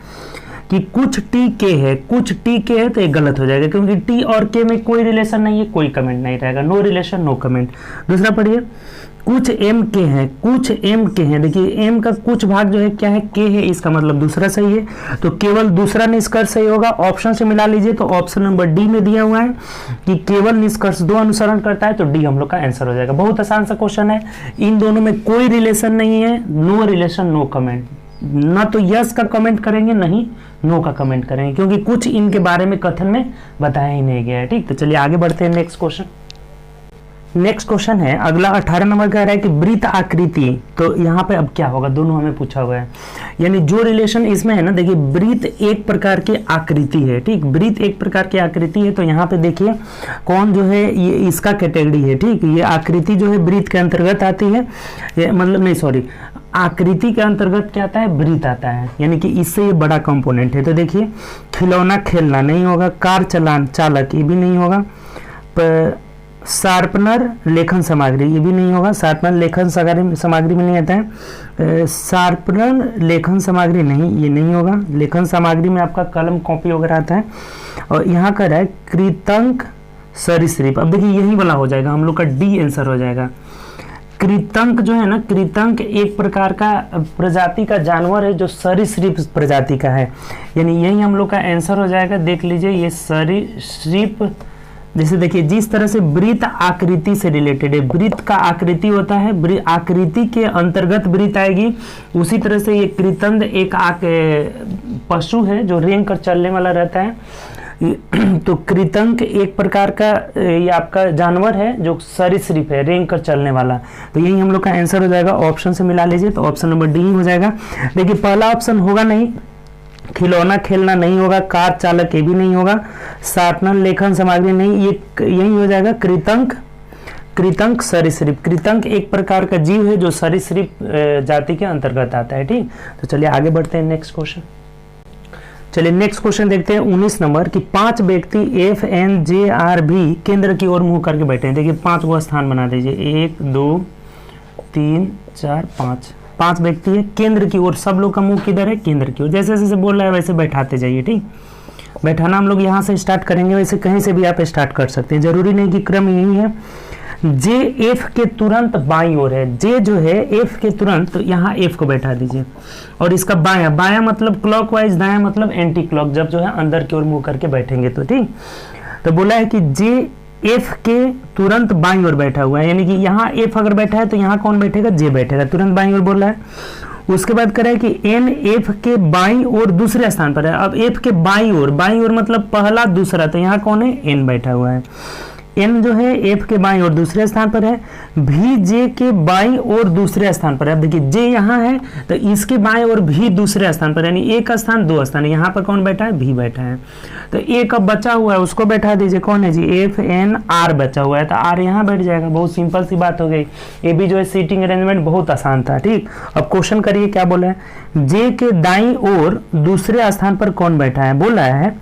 कि कुछ टी के है, कुछ टी के है, तो ये गलत हो जाएगा क्योंकि टी और के में कोई रिलेशन नहीं है, कोई कमेंट नहीं रहेगा, नो रिलेशन नो कमेंट। दूसरा पढ़िए, कुछ एम के हैं, कुछ एम के हैं। देखिए एम का कुछ भाग जो है क्या है, के है, इसका मतलब दूसरा सही है, तो केवल दूसरा निष्कर्ष सही होगा। ऑप्शन से मिला लीजिए, तो ऑप्शन नंबर डी में दिया हुआ है कि केवल निष्कर्ष 2 अनुसरण करता है, तो डी हम लोग का आंसर हो जाएगा। बहुत आसान सा क्वेश्चन है, इन दोनों में कोई रिलेशन नहीं है, नो रिलेशन नो कमेंट, ना तो यस का कमेंट करेंगे, नहीं नो का कमेंट करेंगे, क्योंकि कुछ इनके बारे में कथन में बताया ही नहीं गया है। ठीक, तो चलिए आगे बढ़ते हैं, नेक्स्ट क्वेश्चन। नेक्स्ट क्वेश्चन है अगला 18 नंबर कह रहा है कि वृत्त आकृति, तो यहाँ पे अब क्या होगा, दोनों हमें पूछा हुआ है, यानी जो रिलेशन इसमें है ना, देखिए वृत्त एक प्रकार की आकृति है। ठीक, वृत्त एक प्रकार की आकृति है, तो यहाँ पे देखिए कौन जो है, ये इसका कैटेगरी है। ठीक, ये आकृति जो है वृत्त के अंतर्गत आती है, ये मतलब नहीं सॉरी, आकृति के अंतर्गत क्या आता है, वृत्त आता है, यानी कि इससे ये बड़ा कंपोनेंट है। तो देखिए खिलौना खेलना नहीं होगा, कार चलान चालक ये भी नहीं होगा, शार्पनर लेखन सामग्री ये भी नहीं होगा, शार्पनर लेखन सामग्री में नहीं आता है, शार्पनर लेखन सामग्री नहीं, ये नहीं होगा। लेखन सामग्री में आपका कलम कॉपी वगैरह आता है। और यहाँ कर रहा है कृतंक सरीसृप, अब देखिए यही वाला हो जाएगा, हम लोग का डी आंसर हो जाएगा। कृतंक जो है ना, कृतंक एक प्रकार का प्रजाति का जानवर है जो सरीसृप प्रजाति का है, यानी यही हम लोग का आंसर हो जाएगा। देख लीजिए ये सरीसृप, जैसे देखिए जिस तरह से वृत्त आकृति से रिलेटेड है, वृत्त का आकृति होता है, आकृति के अंतर्गत वृत्त आएगी, उसी तरह से ये कृतंक एक पशु है जो रेंग कर चलने वाला रहता है। तो कृतंक एक प्रकार का ये आपका जानवर है जो सरीसृप है, रेंग कर चलने वाला, तो यही हम लोग का आंसर हो जाएगा। ऑप्शन से मिला लीजिए, तो ऑप्शन नंबर डी हो जाएगा। देखिए पहला ऑप्शन होगा नहीं, खिलौना खेलना नहीं होगा, कार चालक ये भी नहीं होगा, शार्पनर लेखन सामग्री नहीं, ये यही हो जाएगा कृतंक, कृतंक सरीसृप। कृतंक एक प्रकार का जीव है जो सरीसृप जाति के अंतर्गत आता है। ठीक, तो चलिए आगे बढ़ते हैं, नेक्स्ट क्वेश्चन। चलिए नेक्स्ट क्वेश्चन देखते हैं 19 नंबर की 5 व्यक्ति एफ एन जे आर भी केंद्र की ओर मुंह करके बैठे हैं। देखिए 5 गो स्थान बना दीजिए, 1 2 3 4 5 व्यक्ति है केंद्र की ओर, सब लोग का मुंह किधर है, केंद्र की ओर। जैसे जैसे बोल रहा है वैसे बैठाते जाइए। ठीक, बैठाना हम लोग यहाँ से स्टार्ट करेंगे, वैसे कहीं से भी आप स्टार्ट कर सकते हैं, जरूरी नहीं कि क्रम यही है। जे एफ के तुरंत बाईं ओर है, जे जो है एफ के तुरंत, तो यहाँ एफ को बैठा दीजिए, और इसका बायां, बायां मतलब क्लॉकवाइज, दायां मतलब एंटी क्लॉक, जब जो है अंदर की ओर मुंह करके बैठेंगे तो। ठीक, तो बोला है कि जे एफ के तुरंत बाईं ओर बैठा हुआ है, यानी कि यहाँ एफ अगर बैठा है तो यहाँ कौन बैठेगा, जे बैठेगा, तुरंत बाईं ओर बोल रहा है। उसके बाद कह रहा है कि एन एफ के बाईं ओर दूसरे स्थान पर है। अब एफ के बाईं ओर मतलब पहला दूसरा, तो यहाँ कौन है, एन बैठा हुआ है। एन जो है एफ के बाईं ओर दूसरे स्थान पर है, भी जे के बाईं ओर दूसरे स्थान पर है। अब देखिए जे यहाँ है तो इसके बाईं ओर भी दूसरे स्थान पर, यानी एक स्थान 2 स्थान, यहाँ पर कौन बैठा है, भी बैठा है। तो एक अब बचा हुआ है उसको बैठा दीजिए, कौन है जी, एफ एन आर बचा हुआ है, तो आर यहाँ बैठ जाएगा। बहुत सिंपल सी बात हो गई, ये भी जो है सीटिंग अरेंजमेंट बहुत आसान था। ठीक, अब क्वेश्चन करिए क्या बोला है, जे के दाईं ओर दूसरे स्थान पर कौन बैठा है, बोल रहा है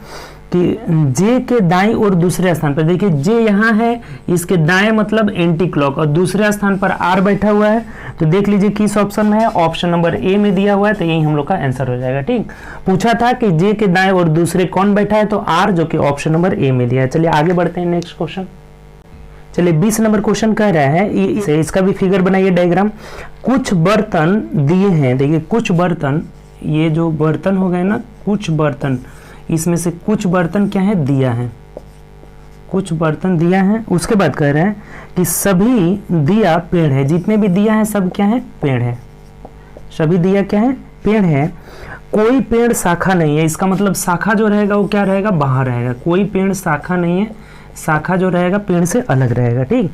कि जे के दाईं और दूसरे स्थान पर, देखिए जे यहाँ है, इसके दाएं मतलब एंटी क्लॉक, और दूसरे स्थान पर आर बैठा हुआ है, तो देख लीजिए किस ऑप्शन में है, ऑप्शन नंबर ए में दिया हुआ है, तो यही हम लोग का आंसर हो जाएगा। ठीक, पूछा था कि जे के दाएं और दूसरे कौन बैठा है, तो आर, जो कि ऑप्शन नंबर ए में दिया है। चलिए आगे बढ़ते हैं, नेक्स्ट क्वेश्चन। चलिए 20 नंबर क्वेश्चन कह रहा है, इसका भी फिगर बनाइए, डायग्राम। कुछ बर्तन दिए हैं, देखिए कुछ बर्तन, ये जो बर्तन हो गए ना, कुछ बर्तन, इसमें से कुछ बर्तन क्या है, दिया है, कुछ बर्तन दिया है, उसके बाद कह रहे हैं कि सभी दिया पेड़ है, जितने भी दिया है सब क्या है, पेड़ है, सभी दिया क्या है, पेड़ है। कोई पेड़ शाखा नहीं है, इसका मतलब शाखा जो रहेगा वो क्या रहेगा, बाहर रहेगा। कोई पेड़ शाखा नहीं है, शाखा जो रहेगा पेड़ से अलग रहेगा। ठीक,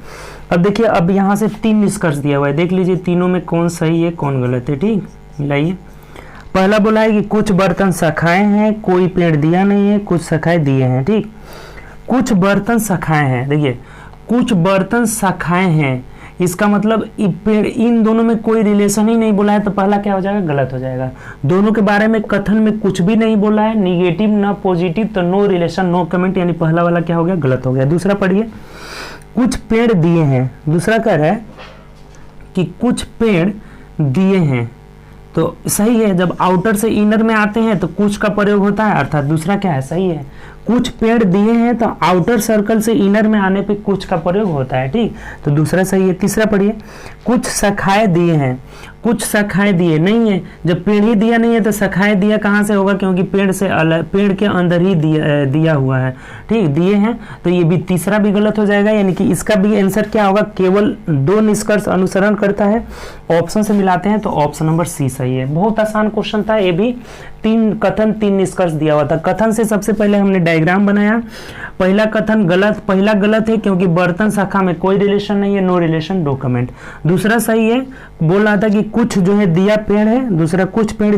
अब देखिए, अब यहाँ से 3 निष्कर्ष दिया हुआ है, देख लीजिए तीनों में कौन सही है कौन गलत है। ठीक, मिलाइए। पहला बोला है कि कुछ बर्तन शाखाएं हैं, कोई पेड़ दिया नहीं है, कुछ शाखाएं दिए हैं। ठीक, कुछ बर्तन शाखाएं हैं, देखिए कुछ बर्तन शाखाएं हैं, इसका मतलब पेड़, इन दोनों में कोई रिलेशन ही नहीं बोला है, तो पहला क्या हो जाएगा, गलत हो जाएगा। दोनों के बारे में कथन में कुछ भी नहीं बोला है, निगेटिव ना पॉजिटिव, तो नो रिलेशन नो कमेंट, यानी पहला वाला क्या हो गया, गलत हो गया। दूसरा पढ़िए, कुछ पेड़ दिए हैं, दूसरा कह रहा है कि कुछ पेड़ दिए हैं, तो सही है। जब आउटर से इनर में आते हैं तो कुछ का प्रयोग होता है, अर्थात दूसरा क्या है, सही है। कुछ पेड़ दिए हैं तो आउटर सर्कल से इनर में आने पे कुछ का प्रयोग होता है। ठीक, तो दूसरा सही है। तीसरा पढ़िए, कुछ शाखाएं दिए हैं, कुछ शाखाएं दिए नहीं है, जब पेड़ ही दिया नहीं है तो शाखाएं दिया कहाँ से होगा, क्योंकि पेड़ से अलग, पेड़ के अंदर ही दिया हुआ है। ठीक, दिए हैं, तो ये भी तीसरा भी गलत हो जाएगा, यानी कि इसका भी आंसर क्या होगा, केवल 2 निष्कर्ष अनुसरण करता है, ऑप्शन से मिलाते हैं तो ऑप्शन नंबर सी सही है। बहुत आसान क्वेश्चन था ये भी, 3 कथन 3 निष्कर्ष दिया हुआ था। कथन से सबसे पहले हमने डायग्राम बनाया, पहला कथन गलत, पहला गलत है क्योंकि बर्तन शाखा में कोई रिलेशन नहीं है, नो रिलेशन नो कमेंट। दूसरा सही है, बोल रहा था कि कुछ जो है दिया पेड़ है, दूसरा कुछ पेड़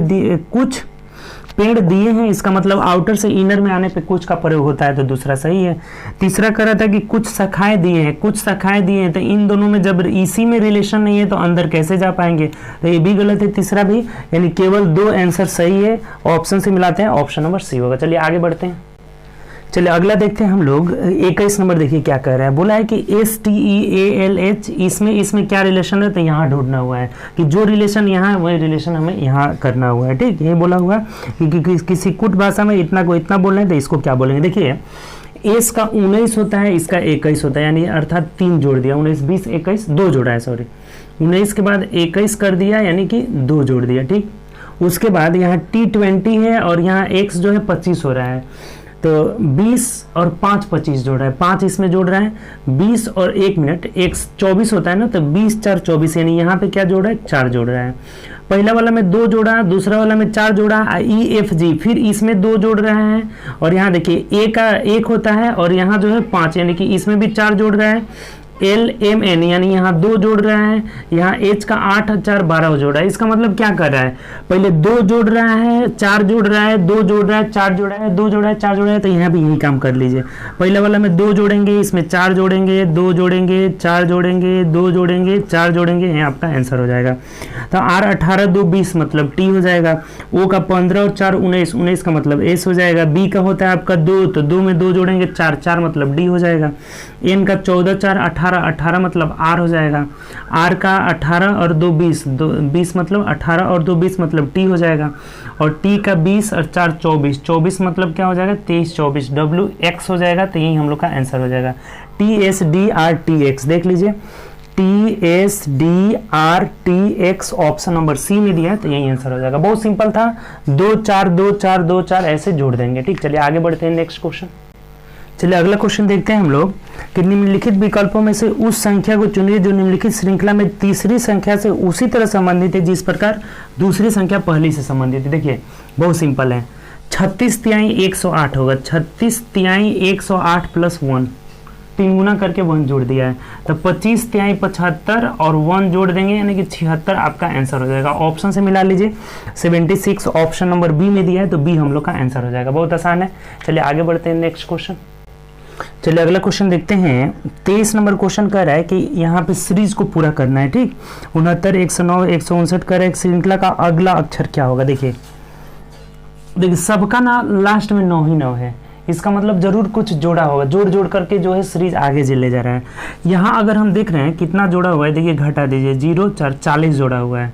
दिए हैं, इसका मतलब आउटर से इनर में आने पे कुछ का प्रयोग होता है, तो दूसरा सही है। तीसरा कह रहा था कि कुछ शाखाएं दिए हैं, कुछ शाखाएं दिए हैं, तो इन दोनों में जब इसी में रिलेशन नहीं है तो अंदर कैसे जा पाएंगे, तो ये भी गलत है, तीसरा भी, यानी केवल 2 आंसर सही है। ऑप्शन से मिलाते हैं, ऑप्शन नंबर सी होगा। चलिए आगे बढ़ते हैं। चलिए अगला देखते हैं हम लोग, 21 नंबर देखिए क्या कह रहा है, बोला है कि STEALH, इसमें क्या रिलेशन है, तो यहाँ ढूंढना हुआ है कि जो रिलेशन यहाँ है वही रिलेशन हमें यहाँ करना हुआ है। ठीक, यही बोला हुआ है कि किसी कुट भाषा में इतना को इतना बोल रहे हैं तो इसको क्या बोलेंगे। देखिए एस का 19 होता है, इसका 21 होता है, यानी अर्थात 3 जोड़ दिया, 19 20 21 2 जोड़ा है, सॉरी 19 के बाद 21 कर दिया, यानी कि 2 जोड़ दिया। ठीक, उसके बाद यहाँ T20 है और यहाँ x जो है 25 हो रहा है, तो 20 और 5 25 जोड़ रहा है, 5 इसमें जोड़ रहा है, 20 और 1 मिनट, x 24 होता है ना, तो 20 4 24, यानी यहाँ पे क्या जोड़ रहा है, 4 जोड़ रहा है। पहला वाला में 2 जोड़ा, दूसरा वाला में 4 जोड़ा, EFG, फिर इसमें 2 जोड़ रहे हैं, और यहाँ देखिए A का 1 होता है और यहाँ जो है 5, यानी कि इसमें भी 4 जोड़ रहा है। LMN, यानी यहाँ 2 जोड़ रहा है, यहाँ H का 8 4 12 जोड़ रहा है। इसका मतलब क्या कर रहा है, पहले 2 जोड़ रहा है, 4 जोड़ रहा है, 2 जोड़ रहा है, 4 जोड़ा है, 2 जोड़ा है, 4 जोड़ा है, तो यहाँ भी यही काम कर लीजिए। पहले वाला में 2 जोड़ेंगे, इसमें 4 जोड़ेंगे, 2 जोड़ेंगे, 4 जोड़ेंगे, 2 जोड़ेंगे, 4 जोड़ेंगे, यहाँ आपका आंसर हो जाएगा। तो R 18 2 20 मतलब T हो जाएगा। O का 15 और 4 19, 19 का मतलब S हो जाएगा। B का होता है आपका 2, तो 2 में 2 जोड़ेंगे 4, 4 मतलब D हो जाएगा। N का 14 4 18, 18 मतलब R हो जाएगा। R का 18 और 2 20, 20 मतलब 18 और 2 20 मतलब T हो जाएगा। और T का 20 और 4 24, 24 मतलब क्या हो जाएगा, 23 24 WX हो जाएगा। तो यही हम लोग का आंसर हो जाएगा, TSDRTX। देख लीजिए, TSDRTX ऑप्शन नंबर सी में दिया है, तो यही आंसर हो जाएगा। बहुत सिंपल था, 2 4 2 4 2 4 ऐसे जोड़ देंगे। ठीक, चलिए आगे बढ़ते हैं नेक्स्ट क्वेश्चन। चलिए अगला क्वेश्चन देखते हैं हम लोग कि निम्नलिखित विकल्पों में से उस संख्या को चुनिए जो निम्नलिखित श्रृंखला में तीसरी संख्या से उसी तरह संबंधित है जिस प्रकार दूसरी संख्या पहली से संबंधित है। देखिए बहुत सिंपल है, 36 तिहाई 108 होगा, 36 तिहाई 108 प्लस 1, 3 गुना करके 1 जोड़ दिया है, तो 25 तिहाई 75 और 1 जोड़ देंगे, यानी कि 76 आपका आंसर हो जाएगा। ऑप्शन से मिला लीजिए, 76 ऑप्शन नंबर बी में दिया है, तो बी हम लोग का आंसर हो जाएगा। बहुत आसान है। चलिए आगे बढ़ते हैं नेक्स्ट क्वेश्चन। चलिए अगला क्वेश्चन देखते हैं। 23 नंबर क्वेश्चन कह रहा है कि यहाँ पे सीरीज को पूरा करना है। ठीक, 69 109 159 कह रहा है श्रृंखला का अगला अक्षर क्या होगा। देखिए सबका ना लास्ट में 9 ही 9 है, इसका मतलब जरूर कुछ जोड़ा होगा, जोड़ जोड़ करके जो है सीरीज आगे ले जा रहा है। यहाँ अगर हम देख रहे हैं कितना जोड़ा हुआ है, देखिए घटा दीजिए, 0 4 40 जोड़ा हुआ है,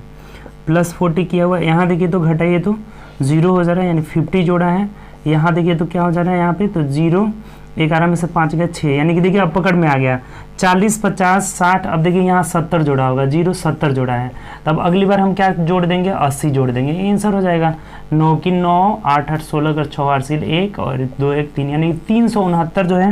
प्लस 40 किया हुआ है, यहाँ देखिए तो घटाइए तो 0 हो जा रहा है, यानी 50 जोड़ा है। यहाँ देखिए तो क्या हो जा रहा है, यहाँ पे तो 0 11 में से 5 गया 6, यानी कि देखिए अब पकड़ में आ गया। 40 50 60, अब देखिए यहाँ 70 जोड़ा होगा, 0 70 जोड़ा है, तब अगली बार हम क्या जोड़ देंगे, 80 जोड़ देंगे, ये आंसर हो जाएगा। 9 की 9, 8 8 16 अगर 6 8 सील 1 और 2 1 3 यानी 369 जो है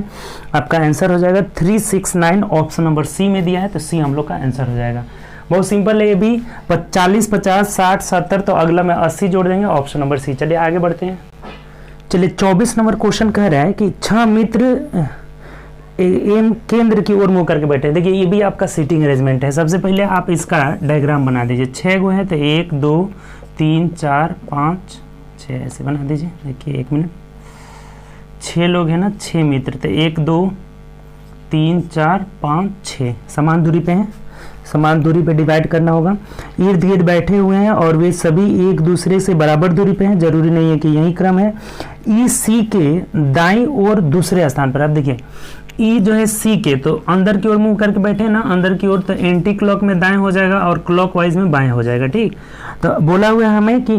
आपका आंसर हो जाएगा। 369 ऑप्शन नंबर सी में दिया है, तो सी हम लोग का आंसर हो जाएगा। बहुत सिंपल है ये भी। 40 50 60 70, तो अगला में 80 जोड़ देंगे, ऑप्शन नंबर सी। चलिए आगे बढ़ते हैं। चलिए 24 नंबर क्वेश्चन कह रहा है कि 6 मित्र एम केंद्र की ओर मुंह करके बैठे। देखिए ये भी आपका सीटिंग अरेंजमेंट है। सबसे पहले आप इसका डायग्राम बना दीजिए। 6 गो है तो 1 2 3 4 5 6 ऐसे बना दीजिए। देखिए 1 मिनट, 6 लोग हैं ना, 6 मित्र, तो 1 2 3 4 5 6 समान दूरी पे हैं, समान दूरी पे डिवाइड करना होगा। इर्द गिर्द बैठे हुए हैं और वे सभी एक दूसरे से बराबर दूरी पे हैं, जरूरी नहीं है कि यही क्रम है। ई सी के दाईं ओर दूसरे स्थान पर, आप देखिए ई जो है सी के, तो अंदर की ओर मुंह करके बैठे हैं ना, अंदर की ओर, तो एंटी क्लॉक में दाएं हो जाएगा और क्लॉकवाइज में बाएं हो जाएगा। ठीक, तो बोला हुआ है हमें कि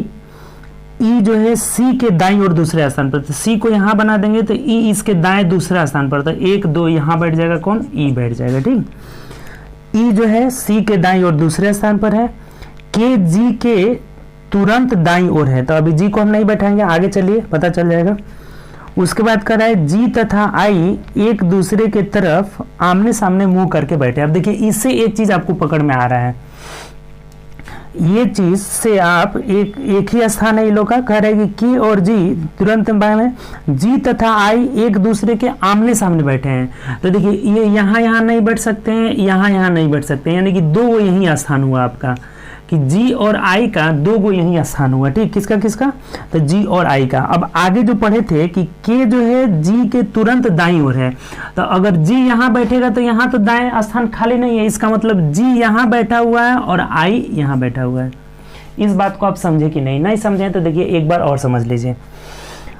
ई जो है सी के दाईं ओर दूसरे स्थान पर, तो सी को यहाँ बना देंगे तो ई इसके दाएं दूसरा स्थान पर, तो 1 2 यहाँ बैठ जाएगा, कौन, ई बैठ जाएगा। ठीक, ई जो है सी के दाईं ओर दूसरे स्थान पर है, के जी के तुरंत दाईं ओर है, तो अभी जी को हम नहीं बैठाएंगे, आगे चलिए पता चल जाएगा। उसके बाद कर रहा है जी तथा आई एक दूसरे के तरफ आमने सामने मुंह करके बैठे। अब देखिए इससे एक चीज आपको पकड़ में आ रहा है, ये चीज से आप एक ही स्थान है ये लोग का, कह रहे हैं कि और जी तुरंत बाएं में, जी तथा आई एक दूसरे के आमने सामने बैठे हैं। तो देखिए ये यहाँ नहीं बैठ सकते हैं, यहाँ नहीं बैठ सकते हैं, यानी कि 2 गो यही स्थान हुआ आपका, कि जी और आई का 2 गो यही स्थान हुआ। ठीक, किसका किसका, तो जी और आई का। अब आगे जो पढ़े थे कि के जो है जी के तुरंत दाईं ओर है, तो अगर जी यहाँ बैठेगा तो यहाँ तो दाएं स्थान खाली नहीं है, इसका मतलब जी यहाँ बैठा हुआ है और आई यहाँ बैठा हुआ है। इस बात को आप समझे कि नहीं समझे तो देखिए एक बार और समझ लीजिए।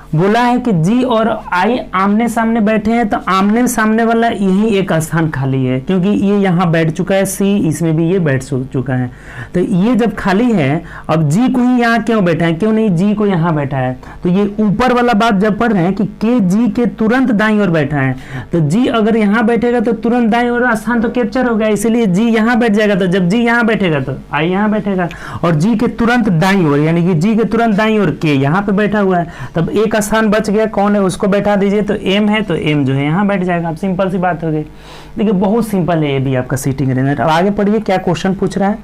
बोला है कि जी और आई आमने सामने बैठे हैं, तो आमने सामने वाला यही एक स्थान खाली है, क्योंकि ये यहाँ बैठ चुका है सी, इसमें भी ये बैठ चुका है, तो ये जब खाली है, अब जी को ही यहाँ क्यों बैठा है, क्यों नहीं जी को यहाँ बैठा है, तो ये ऊपर वाला बात जब पढ़ रहे हैं कि के जी के तुरंत दाईं ओर बैठा है, तो जी अगर यहाँ बैठेगा तो तुरंत दाईं ओर स्थान तो कैप्चर हो गया, इसीलिए जी यहाँ बैठ जाएगा, तो जब जी यहाँ बैठेगा तो आई यहाँ बैठेगा, और जी के तुरंत दाईं ओर यानी कि जी के तुरंत दाईं ओर के यहाँ पे बैठा हुआ है, तब एक स्थान बच गया, कौन है उसको बैठा दीजिए, तो एम है तो एम जो है यहाँ बैठ जाएगा। अब सिंपल सी बात हो गई। देखिए बहुत सिंपल है ये भी आपका सीटिंग अरेंजमेंट। अब आगे पढ़िए क्या क्वेश्चन पूछ रहा है,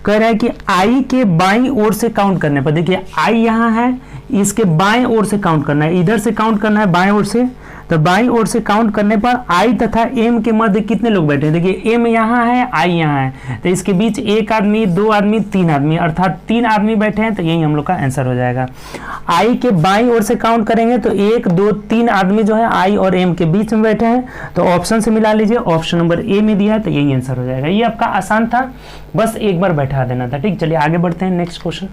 कह रहा है कि आई के बाईं ओर से काउंट करने पर, देखिए आई यहाँ है, इसके बाएं ओर से काउंट करना है, इधर से काउंट करना है बाएं ओर से, तो बाईं ओर से काउंट करने पर आई तथा एम के मध्य कितने लोग बैठे हैं, देखिए एम यहाँ है आई यहाँ है, तो इसके बीच 1 आदमी 2 आदमी 3 आदमी, अर्थात 3 आदमी बैठे हैं, तो यही हम लोग का आंसर हो जाएगा। आई के बाईं ओर से काउंट करेंगे तो 1 2 3 आदमी जो है आई और एम के बीच में बैठे हैं, तो ऑप्शन से मिला लीजिए, ऑप्शन नंबर ए में दिया है, तो यही आंसर हो जाएगा। ये आपका आसान था, बस एक बार बैठा देना था। ठीक, चलिए आगे बढ़ते हैं नेक्स्ट क्वेश्चन।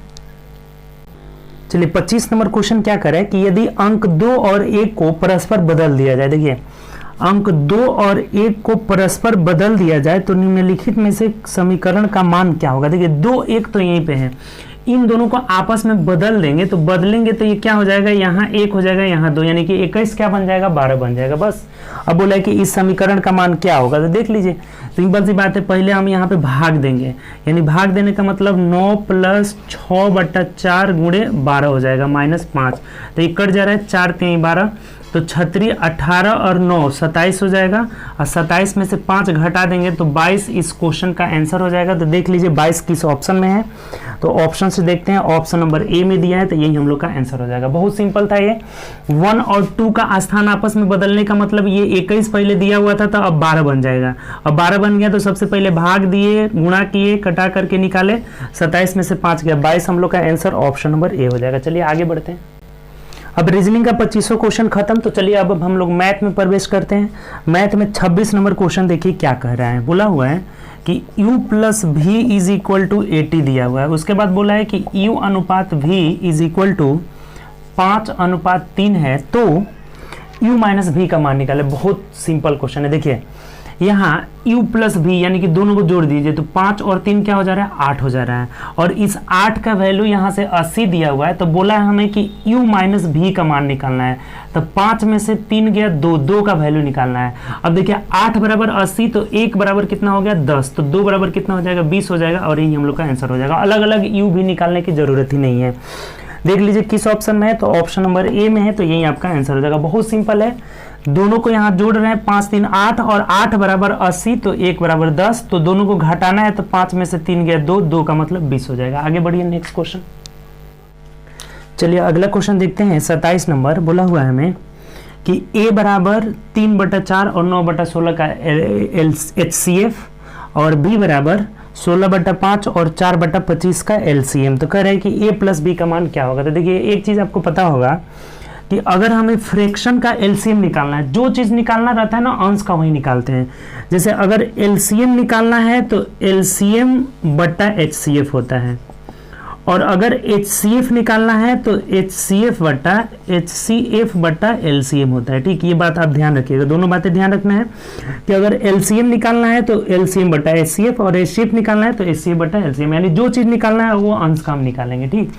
चलिए 25 नंबर क्वेश्चन क्या करे कि यदि अंक 2 और 1 को परस्पर बदल दिया जाए, देखिए अंक 2 और 1 को परस्पर बदल दिया जाए तो निम्नलिखित में से समीकरण का मान क्या होगा। देखिए 2 1 तो यहीं पे है, इन दोनों को आपस में बदल देंगे, तो बदलेंगे तो ये क्या हो जाएगा, यहाँ 1 हो जाएगा, यहाँ 2, यानी कि 21 क्या बन जाएगा, 12 बन जाएगा बस। अब बोला है कि इस समीकरण का मान क्या होगा, तो देख लीजिए सिंपल सी बात है, पहले हम यहाँ पे भाग देंगे, यानी भाग देने का मतलब 9 + 6/4 × 12 हो जाएगा -5, तो ये कट जा रहा है, 4 3 12, तो 36 18 और 9 27 हो जाएगा, और 27 में से 5 घटा देंगे तो 22 इस क्वेश्चन का आंसर हो जाएगा। तो देख लीजिए 22 किस ऑप्शन में है, तो ऑप्शन से देखते हैं, ऑप्शन नंबर ए में दिया है, तो यही हम लोग का आंसर हो जाएगा। बहुत सिंपल था ये। 1 और 2 का स्थान आपस में बदलने का मतलब ये 21 पहले दिया हुआ था, तो अब 12 बन जाएगा। अब 12 बन गया तो सबसे पहले भाग दिए, गुणा किए, कटा करके निकाले, 27 में से 5 गया, 22 हम लोग का आंसर ऑप्शन नंबर ए हो जाएगा। चलिए आगे बढ़ते हैं। अब रीजनिंग का 25वां क्वेश्चन खत्म, तो चलिए अब हम लोग मैथ में प्रवेश करते हैं। मैथ में 26 नंबर क्वेश्चन देखिए क्या कह रहा है। बोला हुआ है कि u + v = 80 दिया हुआ है। उसके बाद बोला है कि u अनुपात v = 5:3 है, तो u - v का मान निकाले। बहुत सिंपल क्वेश्चन है। देखिए यहाँ u + v यानी कि दोनों को जोड़ दीजिए, तो 5 और 3 क्या हो जा रहा है, 8 हो जा रहा है, और इस 8 का वैल्यू यहाँ से 80 दिया हुआ है, तो बोला है हमें कि u - v का मान निकालना है। तो 5 में से 3 गया 2, 2 का वैल्यू निकालना है। अब देखिए 8 = 80, तो 1 बराबर कितना हो गया, 10, तो 2 बराबर कितना हो जाएगा, 20 हो जाएगा, और यही हम लोग का आंसर हो जाएगा। अलग अलग u भी निकालने की जरूरत ही नहीं है। देख लीजिए किस ऑप्शन में है, तो ऑप्शन नंबर ए में है, तो यही आपका आंसर हो जाएगा। बहुत सिंपल है, दोनों को यहाँ जोड़ रहे हैं, 5 3 8 और 8 बराबर 80, तो 1 बराबर 10, तो दोनों को घटाना है, तो 5 में से 3 गया 2, 2 का मतलब 20 हो जाएगा। आगे बढ़िए नेक्स्ट क्वेश्चन। चलिए अगला क्वेश्चन देखते हैं। 27 नंबर बोला हुआ है हमें कि a बराबर 3/4 और 9/16 का HCF और b बराबर 16/5 और 4/25 का LCM। तो कह रहे हैं कि a प्लस b का मान क्या होगा। तो देखिए एक चीज आपको पता होगा कि अगर हमें फ्रैक्शन का LCM निकालना है, जो चीज निकालना रहता है ना अंश का वही निकालते हैं। जैसे अगर LCM निकालना है तो LCM बटा HCF होता है, और अगर HCF निकालना है तो HCF बटा LCM होता है। ठीक, ये बात आप ध्यान रखिएगा, दोनों बातें ध्यान रखना है कि अगर LCM निकालना है तो LCM बटा HCF और HCF निकालना है तो HCF बटा LCM, यानी जो चीज निकालना है वो अंश का हम निकालेंगे। ठीक,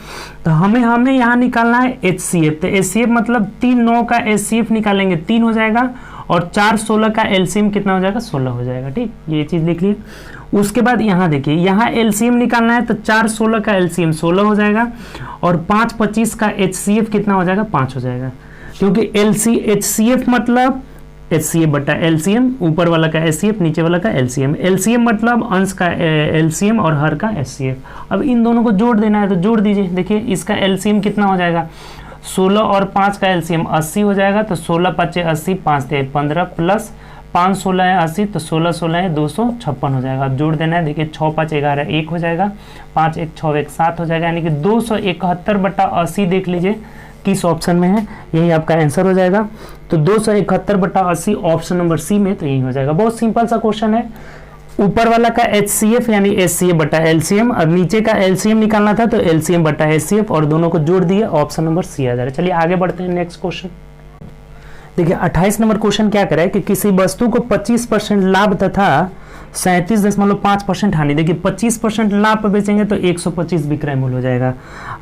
तो हमें यहाँ निकालना है HCF, तो HCF मतलब 3 9 का HCF निकालेंगे 3 हो जाएगा, और 4 16 का LCM कितना हो जाएगा 16 हो जाएगा। ठीक, ये चीज लिख लिए। उसके बाद यहाँ देखिए, यहाँ LCM निकालना है तो 4 16 का LCM 16 हो जाएगा, और 5 25 का HCF कितना हो जाएगा 5 हो जाएगा, क्योंकि HCF मतलब HCF बटा LCM, ऊपर वाला का HCF नीचे वाला का LCM, LCM मतलब अंश का LCM और हर का HCF। अब इन दोनों को जोड़ देना है तो जोड़ दीजिए। देखिए इसका LCM कितना हो जाएगा, 16 और 5 का LCM 80 हो जाएगा, तो 16 5 80, 5 3 15 प्लस 5 16 है 80, तो 16 16 है 256 हो जाएगा। अब जोड़ देना है, देखिए 6 5 11 1 हो जाएगा, 5 1 6 1 7 हो जाएगा, यानी कि 271/80 देख लीजिए किस ऑप्शन में है, यही आपका आंसर हो जाएगा। तो 271/80 ऑप्शन नंबर सी में, तो यही हो जाएगा। बहुत सिंपल सा क्वेश्चन है। ऊपर वाला का HCF यानी HCF बटा LCM, और नीचे का LCM निकालना था तो LCM बटा HCF, और दोनों को जोड़ दिए, ऑप्शन नंबर सी आ जा रहा है। चलिए आगे बढ़ते हैं नेक्स्ट क्वेश्चन। देखिए 28 नंबर क्वेश्चन क्या करे कि किसी वस्तु को 25% लाभ तथा 37.5% हानि। देखिए 25% लाभ पर बेचेंगे तो 125 विक्रय मूल्य हो जाएगा,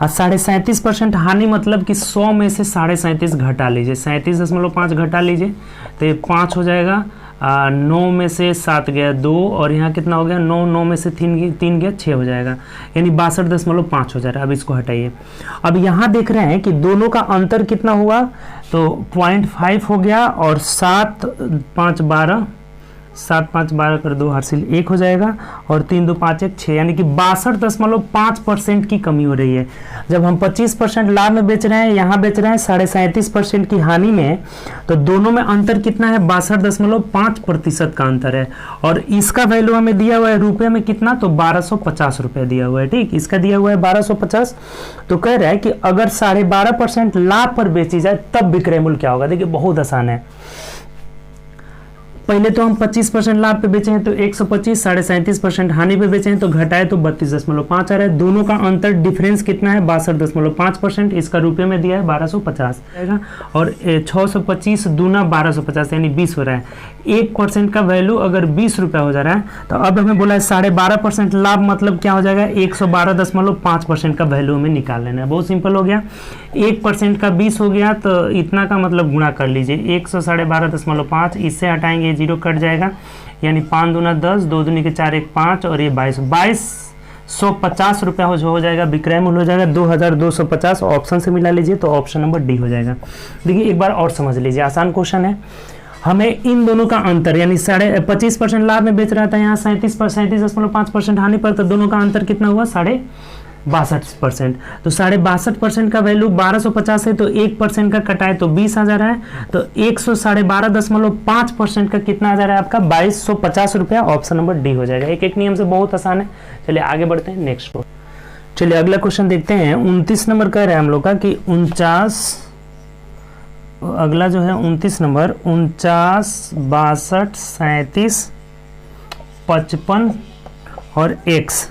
और 37.5% हानि मतलब कि 100 में से 37.5 घटा लीजिए, 37.5 घटा लीजिए तो ये 5 हो जाएगा। 9 में से 7 गया 2, और यहाँ कितना हो गया 9 9 में से 3 गया 6 हो जाएगा, यानी 62.5 हो जा रहा है। अब इसको हटाइए। अब यहाँ देख रहे हैं कि दोनों का अंतर कितना हुआ, तो 0.5 हो गया, और 7 5 12, 7 5 12 कर 2 हासिल 1 हो जाएगा, और 3 2 5 1 6, यानी कि 62.5% की कमी हो रही है। जब हम 25% लाभ में बेच रहे हैं, यहाँ बेच रहे हैं 37.5% की हानि में, तो दोनों में अंतर कितना है 62.5% का अंतर है। और इसका वैल्यू हमें दिया हुआ है रुपये में कितना, तो 1250 रुपये दिया हुआ है। ठीक, इसका दिया हुआ है 1250। तो कह रहा है कि अगर 12.5% लाभ पर बेची जाए तब विक्रय मूल्य क्या होगा। देखिए बहुत आसान है। पहले तो हम 25% लाभ पे बेचे हैं तो 125, 37.5% हानि पे बेचे हैं तो घटाए तो 32.5 आ रहा है। दोनों का अंतर डिफरेंस कितना है 62.5%, इसका रुपये में दिया है 1250 आएगा, और 625 दूना 1250 यानी 20 हो रहा है। 1% का वैल्यू अगर 20 रुपया हो जा रहा है, तो अब हमें बोला है 12.5% लाभ मतलब क्या हो जाएगा 112.5% का वैल्यू हमें निकाल लेना है। बहुत सिंपल हो गया। 1% का 20 हो गया तो इतना का मतलब गुणा कर लीजिए, 112.5, इससे हटाएंगे 0 कट जाएगा, यानी 5 दूना 10, 2 दूनी के 4 1 5, और ये 2250 रुपया हो जाएगा, विक्रय मूल्य हो जाएगा 2250। ऑप्शन से मिला लीजिए तो ऑप्शन नंबर डी हो जाएगा। देखिए एक बार और समझ लीजिए, आसान क्वेश्चन है। हमें इन दोनों का अंतर यानी 25% लाभ में बेच रहा था, यहाँ 37.5% हानि पर, तो दोनों का अंतर कितना हुआ 62%। तो 62% का वैल्यू 1250 है, तो 1% का कटाए तो 20 आ जा रहा है, तो 112.5% का कितना आ जा रहा है आपका 2250 रुपया। ऑप्शन नंबर डी हो जाएगा। एक एक नियम से बहुत आसान है। चलिए आगे बढ़ते हैं नेक्स्ट को। चलिए अगला क्वेश्चन देखते हैं। 29 नंबर कह रहे हैं हम लोग का कि 29 नंबर 49 62 37 55 और x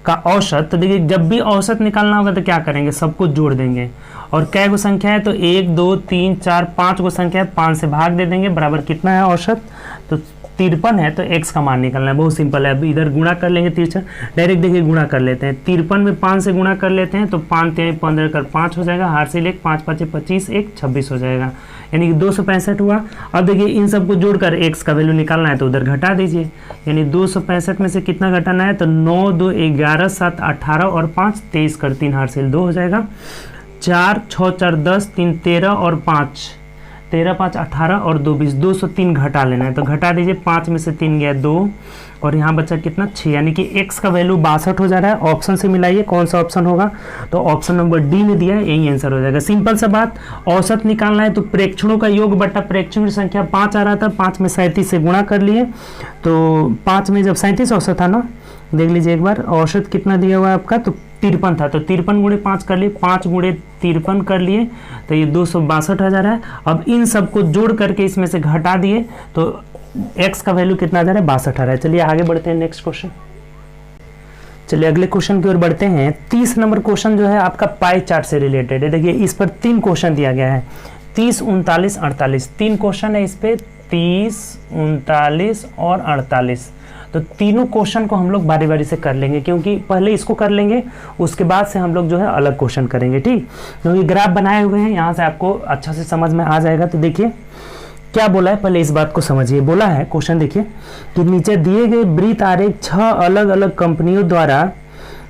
का औसत। तो देखिए जब भी औसत निकालना होगा तो क्या करेंगे, सबको जोड़ देंगे, और कै गो संख्या है तो 1 2 3 4 5 गो संख्या है, 5 से भाग दे देंगे, बराबर कितना है औसत, तो 53 है, तो x का मान निकालना है। बहुत सिंपल है। अब इधर गुणा कर लेंगे, तिरछा डायरेक्ट देखिए गुणा कर लेते हैं। 53 में 5 से गुणा कर लेते हैं तो 5 3 15 कर 5 हो जाएगा, हासिल 1 5 5 25 1 26 हो जाएगा, यानी कि 265 हुआ। अब देखिए इन सबको जोड़कर x का वैल्यू निकालना है तो उधर घटा दीजिए, यानी 265 में से कितना घटाना है, तो 9 2 11 7 18 और 5 23 कर 3 हासिल 2 हो जाएगा। 4 6 4 10 3 13 और 5 13 5 18 और 2 20 203 घटा लेना है। तो घटा दीजिए, 5 में से 3 गया 2 और यहाँ बचा कितना 6, यानी कि x का वैल्यू 62 हो जा रहा है। ऑप्शन से मिलाइए कौन सा ऑप्शन होगा, तो ऑप्शन नंबर डी में दिया है, यही आंसर हो जाएगा। सिंपल सा बात, औसत निकालना है तो प्रेक्षणों का योग बट्टा प्रेक्षणों की संख्या 5 आ रहा था, 5 में 37 से गुणा कर लिए, तो 5 में जब 37 औसत था ना, देख लीजिए एक बार औसत कितना दिया हुआ है आपका, तो 53 था, तो 53 गुणे 5 कर लिए, 5 गुणे 53 कर लिए, तो ये 262 आ जा रहा है। अब इन सबको जोड़ करके इसमें से घटा दिए तो x का वैल्यू कितना आ जा रहा है, 62 आ रहा है। चलिए आगे बढ़ते हैं नेक्स्ट क्वेश्चन। चलिए अगले क्वेश्चन की ओर बढ़ते हैं। 30 नंबर क्वेश्चन जो है आपका पाई चार्ट से रिलेटेड है। देखिए इस पर 3 क्वेश्चन दिया गया है, 30 39 48, 3 क्वेश्चन है इस पे, 30 39 और 48। तो तीनों क्वेश्चन को हम लोग बारी बारी से कर लेंगे, क्योंकि पहले इसको कर लेंगे, उसके बाद से हम लोग जो है अलग क्वेश्चन करेंगे, ठीक। क्योंकि ग्राफ बनाए हुए हैं, यहाँ से आपको अच्छा से समझ में आ जाएगा। तो देखिए क्या बोला है, पहले इस बात को समझिए। बोला है क्वेश्चन देखिए कि नीचे दिए गए वृत्त आरेख 6 अलग अलग कंपनियों द्वारा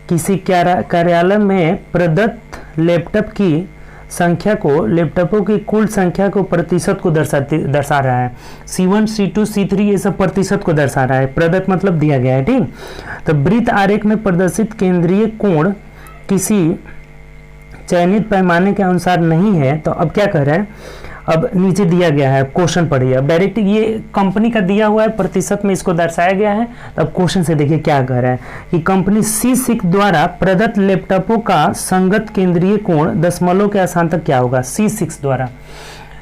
किसी कार्यालय में प्रदत्त लैपटॉप की संख्या को, लैपटॉपों की कुल संख्या को प्रतिशत को दर्शा रहा है। C1 C2 C3 ये सब प्रतिशत को दर्शा रहा है, प्रदत्त मतलब दिया गया है, ठीक। तो वृत्त आरेख में प्रदर्शित केंद्रीय कोण किसी चयनित पैमाने के अनुसार नहीं है। तो अब क्या कर रहा है, अब नीचे दिया गया है, क्वेश्चन पढ़िए। अब डायरेक्ट ये कंपनी का दिया हुआ है, प्रतिशत में इसको दर्शाया गया है। तो अब क्वेश्चन से देखिए क्या कह रहा है कि कंपनी C6 द्वारा प्रदत्त लैपटॉपों का संगत केंद्रीय कोण दशमलव के स्थान तक क्या होगा, C6 द्वारा।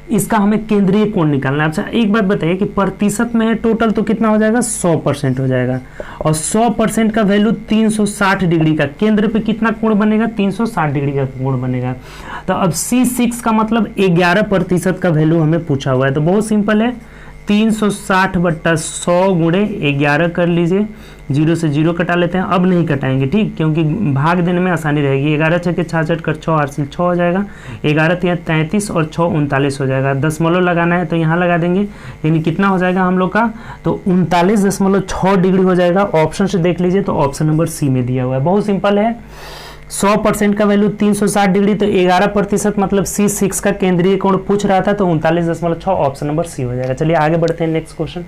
इसका हमें केंद्रीय कोण निकालना है। अच्छा एक बात बताइए कि प्रतिशत में है टोटल, तो कितना हो जाएगा, 100% हो जाएगा। और 100% का वैल्यू 360 डिग्री का, केंद्र पे कितना कोण बनेगा, 360 डिग्री का कोण बनेगा। तो अब C6 का मतलब 11% का वैल्यू हमें पूछा हुआ है। तो बहुत सिंपल है, 360 बट्टा 100 गुणे 11 कर लीजिए, 0 से 0 कटा लेते हैं। अब नहीं कटाएंगे, ठीक, क्योंकि भाग देने में आसानी रहेगी। 11 छके 66 कर 6 8 6 हो जाएगा, 11 3 33 और 6 39 हो जाएगा। दशमलव लगाना है तो यहाँ लगा देंगे, यानी कितना हो जाएगा हम लोग का, तो 39.6 डिग्री हो जाएगा। ऑप्शन से देख लीजिए तो ऑप्शन नंबर सी में दिया हुआ है, बहुत सिंपल है। 100% का वैल्यू 360 डिग्री, तो 11% मतलब C6 का केंद्रीय कोण पूछ रहा था, तो 39.6 ऑप्शन नंबर सी हो जाएगा। चलिए आगे बढ़ते हैं नेक्स्ट क्वेश्चन।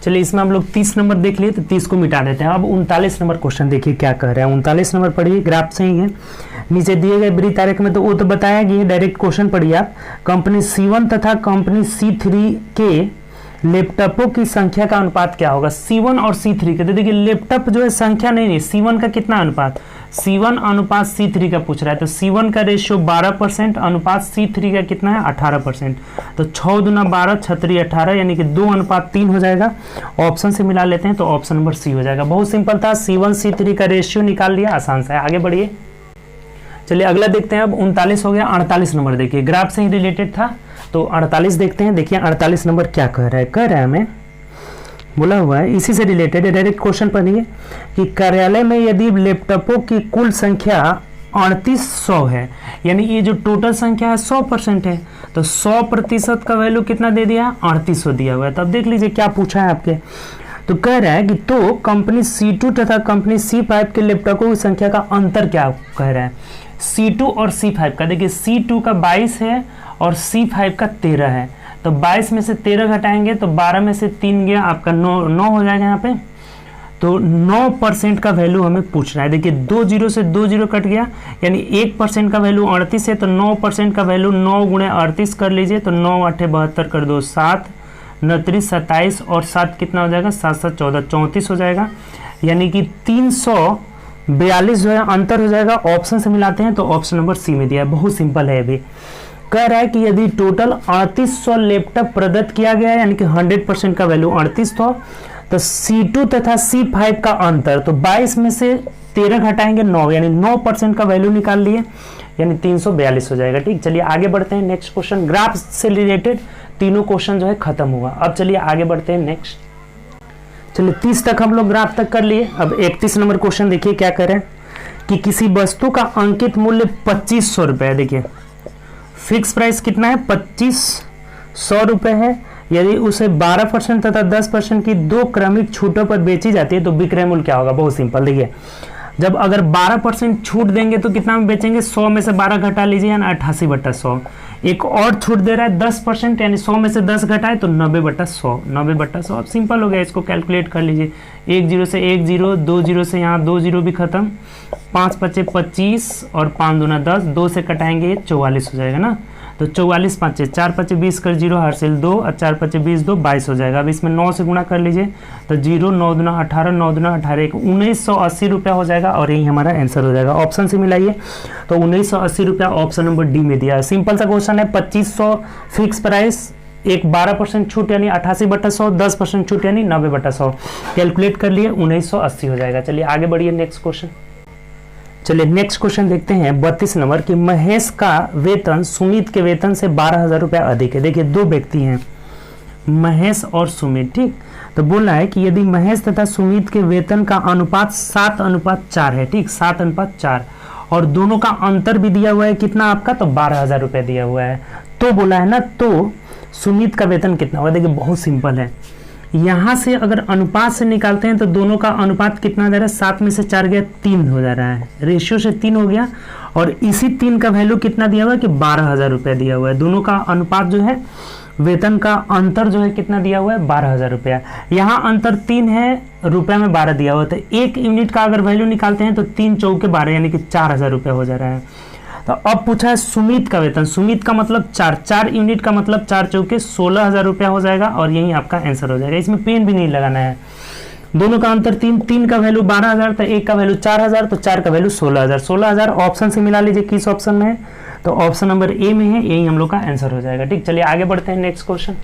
चलिए इसमें हम लोग 30 नंबर देख लिए, तो 30 को मिटा देते हैं। अब 39 नंबर क्वेश्चन देखिए क्या कह रहा है। 39 नंबर पढ़िए, ग्राफ से ही है, नीचे दिए गए वृत्त आरेख में, तो वो तो बताया गया, डायरेक्ट क्वेश्चन पढ़िए आप। कंपनी C1 तथा कंपनी C3 के लैपटॉपों की संख्या का अनुपात क्या होगा, C1 और C3 के। तो देखिए लैपटॉप जो है संख्या नहीं, C1 का कितना अनुपात, C1 अनुपात C3 का पूछ रहा है। तो C1 का रेशियो 12%, अनुपात C3 का कितना है 18%। तो 6 दूना 12 छत्री 18, यानी कि 2:3 हो जाएगा। ऑप्शन से मिला लेते हैं तो ऑप्शन नंबर सी हो जाएगा। बहुत सिंपल था, C1 C3 का रेशियो निकाल लिया, आसान सा है। आगे बढ़िए, चलिए अगला देखते हैं। अब 39 हो गया। 48 नंबर देखिए, ग्राफ से ही रिलेटेड था, तो 48 देखते हैं। देखिए 48 नंबर क्या कह रहा है, कह रहा है हमें, बोला हुआ है इसी से रिलेटेड है, डायरेक्ट क्वेश्चन पढ़िए कि कार्यालय में यदि लैपटॉपों की कुल संख्या 3800 है, यानी ये जो टोटल संख्या है 100% है, तो 100% का वैल्यू कितना दे दिया, 3800 दिया हुआ है। तो अब देख लीजिए क्या पूछा है आपके, तो कह रहा है कि तो कंपनी C2 तथा कंपनी C5 के लैपटॉपों की संख्या का अंतर क्या कह रहा है, C2 और C5 का। देखिए C2 का 22 है और C5 का 13 है, तो 22 में से 13 घटाएंगे तो 12 में से 3 गया आपका 9 हो जाएगा यहाँ पे। तो 9% का वैल्यू हमें पूछना है। देखिए 2 0 से 2 0 कट गया, यानी 1% का वैल्यू 38 है, तो 9% का वैल्यू 9 गुणे 38 कर लीजिए, तो 9 8 72 कर दो 7 29 27 और 7 कितना हो जाएगा, 7 7 14 34 हो जाएगा, यानी कि 342 जो है अंतर हो जाएगा। ऑप्शन से मिलाते हैं तो ऑप्शन नंबर सी में दिया है, बहुत सिंपल है। अभी कह रहा है कि यदि टोटल 3800 लैपटॉप प्रदत्त किया गया है, यानी कि 100% का वैल्यू 3800, तो C2 तथा C5 का अंतर, तो 22 में से 13 घटाएंगे 9, यानी 9% का वैल्यू निकाल लिए, यानी 342 हो जाएगा। ठीक, चलिए आगे बढ़ते हैं नेक्स्ट क्वेश्चन। ग्राफ से रिलेटेड तीनों क्वेश्चन जो है खत्म हुआ। अब चलिए आगे बढ़ते हैं नेक्स्ट। चलिए 30 तक हम लोग ग्राफ तक कर लिए। अब 31 नंबर क्वेश्चन देखिए क्या कर रहे हैं कि किसी वस्तु का अंकित मूल्य 2500 रुपए है। देखिए फिक्स प्राइस कितना है, 2500 रुपए है। यदि उसे 12% तथा 10% की 2 क्रमिक छूटों पर बेची जाती है तो विक्रय मूल्य क्या होगा। बहुत सिंपल, देखिए जब अगर 12% छूट देंगे तो कितना में बेचेंगे, 100 में से 12 घटा लीजिए यानी 88/100। एक और छूट दे रहा है 10% यानी 100 में से 10 घटाए तो 90/100। 90/100 अब सिंपल हो गया, इसको कैलकुलेट कर लीजिए। 1 0 से 1 0, 2 0 से यहाँ 2 0 भी खत्म, 5 5 25 और 5 दूना 10, 2 से कटाएंगे 44 हो जाएगा ना। तो 44 5 4 5 20 कर 0 हासिल 2 और 4 5 20 2 22 हो जाएगा। अब इसमें 9 से गुणा कर लीजिए तो 0 9 दूना 18, 9 दूना 18, 1980 रुपया हो जाएगा और यही हमारा आंसर हो जाएगा। ऑप्शन से मिलाइए तो 1980 रुपया ऑप्शन नंबर डी में दिया है। सिंपल सा क्वेश्चन है। 2500 फिक्स प्राइस, एक 12% छूट यानी 88/100, 10% छूट यानी 90/100। कैलकुलेट कर लिए 1980 हो जाएगा। चलिए आगे बढ़िए नेक्स्ट क्वेश्चन। चलिए नेक्स्ट क्वेश्चन देखते हैं 32 नंबर कि महेश का वेतन सुमित के वेतन से 12,000 रुपया अधिक है। देखिए दो व्यक्ति हैं, महेश और सुमित, ठीक। तो बोला है कि यदि महेश तथा सुमित के वेतन का अनुपात 7:4 है, ठीक, 7:4, और दोनों का अंतर भी दिया हुआ है कितना आपका, तो 12,000 रुपया दिया हुआ है। तो बोला है ना, तो सुमित का वेतन कितना होगा। देखिए बहुत सिंपल है, यहां से अगर अनुपात से निकालते हैं तो दोनों का अनुपात कितना दे रहा है, 7 में से 4 गया 3 हो जा रहा है, रेशियो से 3 हो गया। और इसी 3 का वैल्यू कितना दिया हुआ है कि 12,000 रुपया दिया हुआ है। दोनों का अनुपात जो है, वेतन का अंतर जो है कितना दिया हुआ है, 12,000 रुपया। यहाँ अंतर 3 है, रुपया में 12 दिया हुआ है। तो 1 यूनिट का अगर वैल्यू निकालते हैं तो 3 चौके 12 यानी कि 4,000 रुपया हो जा रहा है। तो अब पूछा है सुमित का वेतन, सुमित का मतलब 4 यूनिट का मतलब 4 चौके 16,000 रुपया हो जाएगा और यही आपका आंसर हो जाएगा। इसमें पेन भी नहीं लगाना है। दोनों का अंतर 3 का वैल्यू 12,000, तो 1 का वैल्यू 4,000, तो 4 का वैल्यू 16,000। 16,000 ऑप्शन से मिला लीजिए किस ऑप्शन में है, तो ऑप्शन नंबर ए में है, यही हम लोग का आंसर हो जाएगा। ठीक, चलिए आगे बढ़ते हैं नेक्स्ट क्वेश्चन।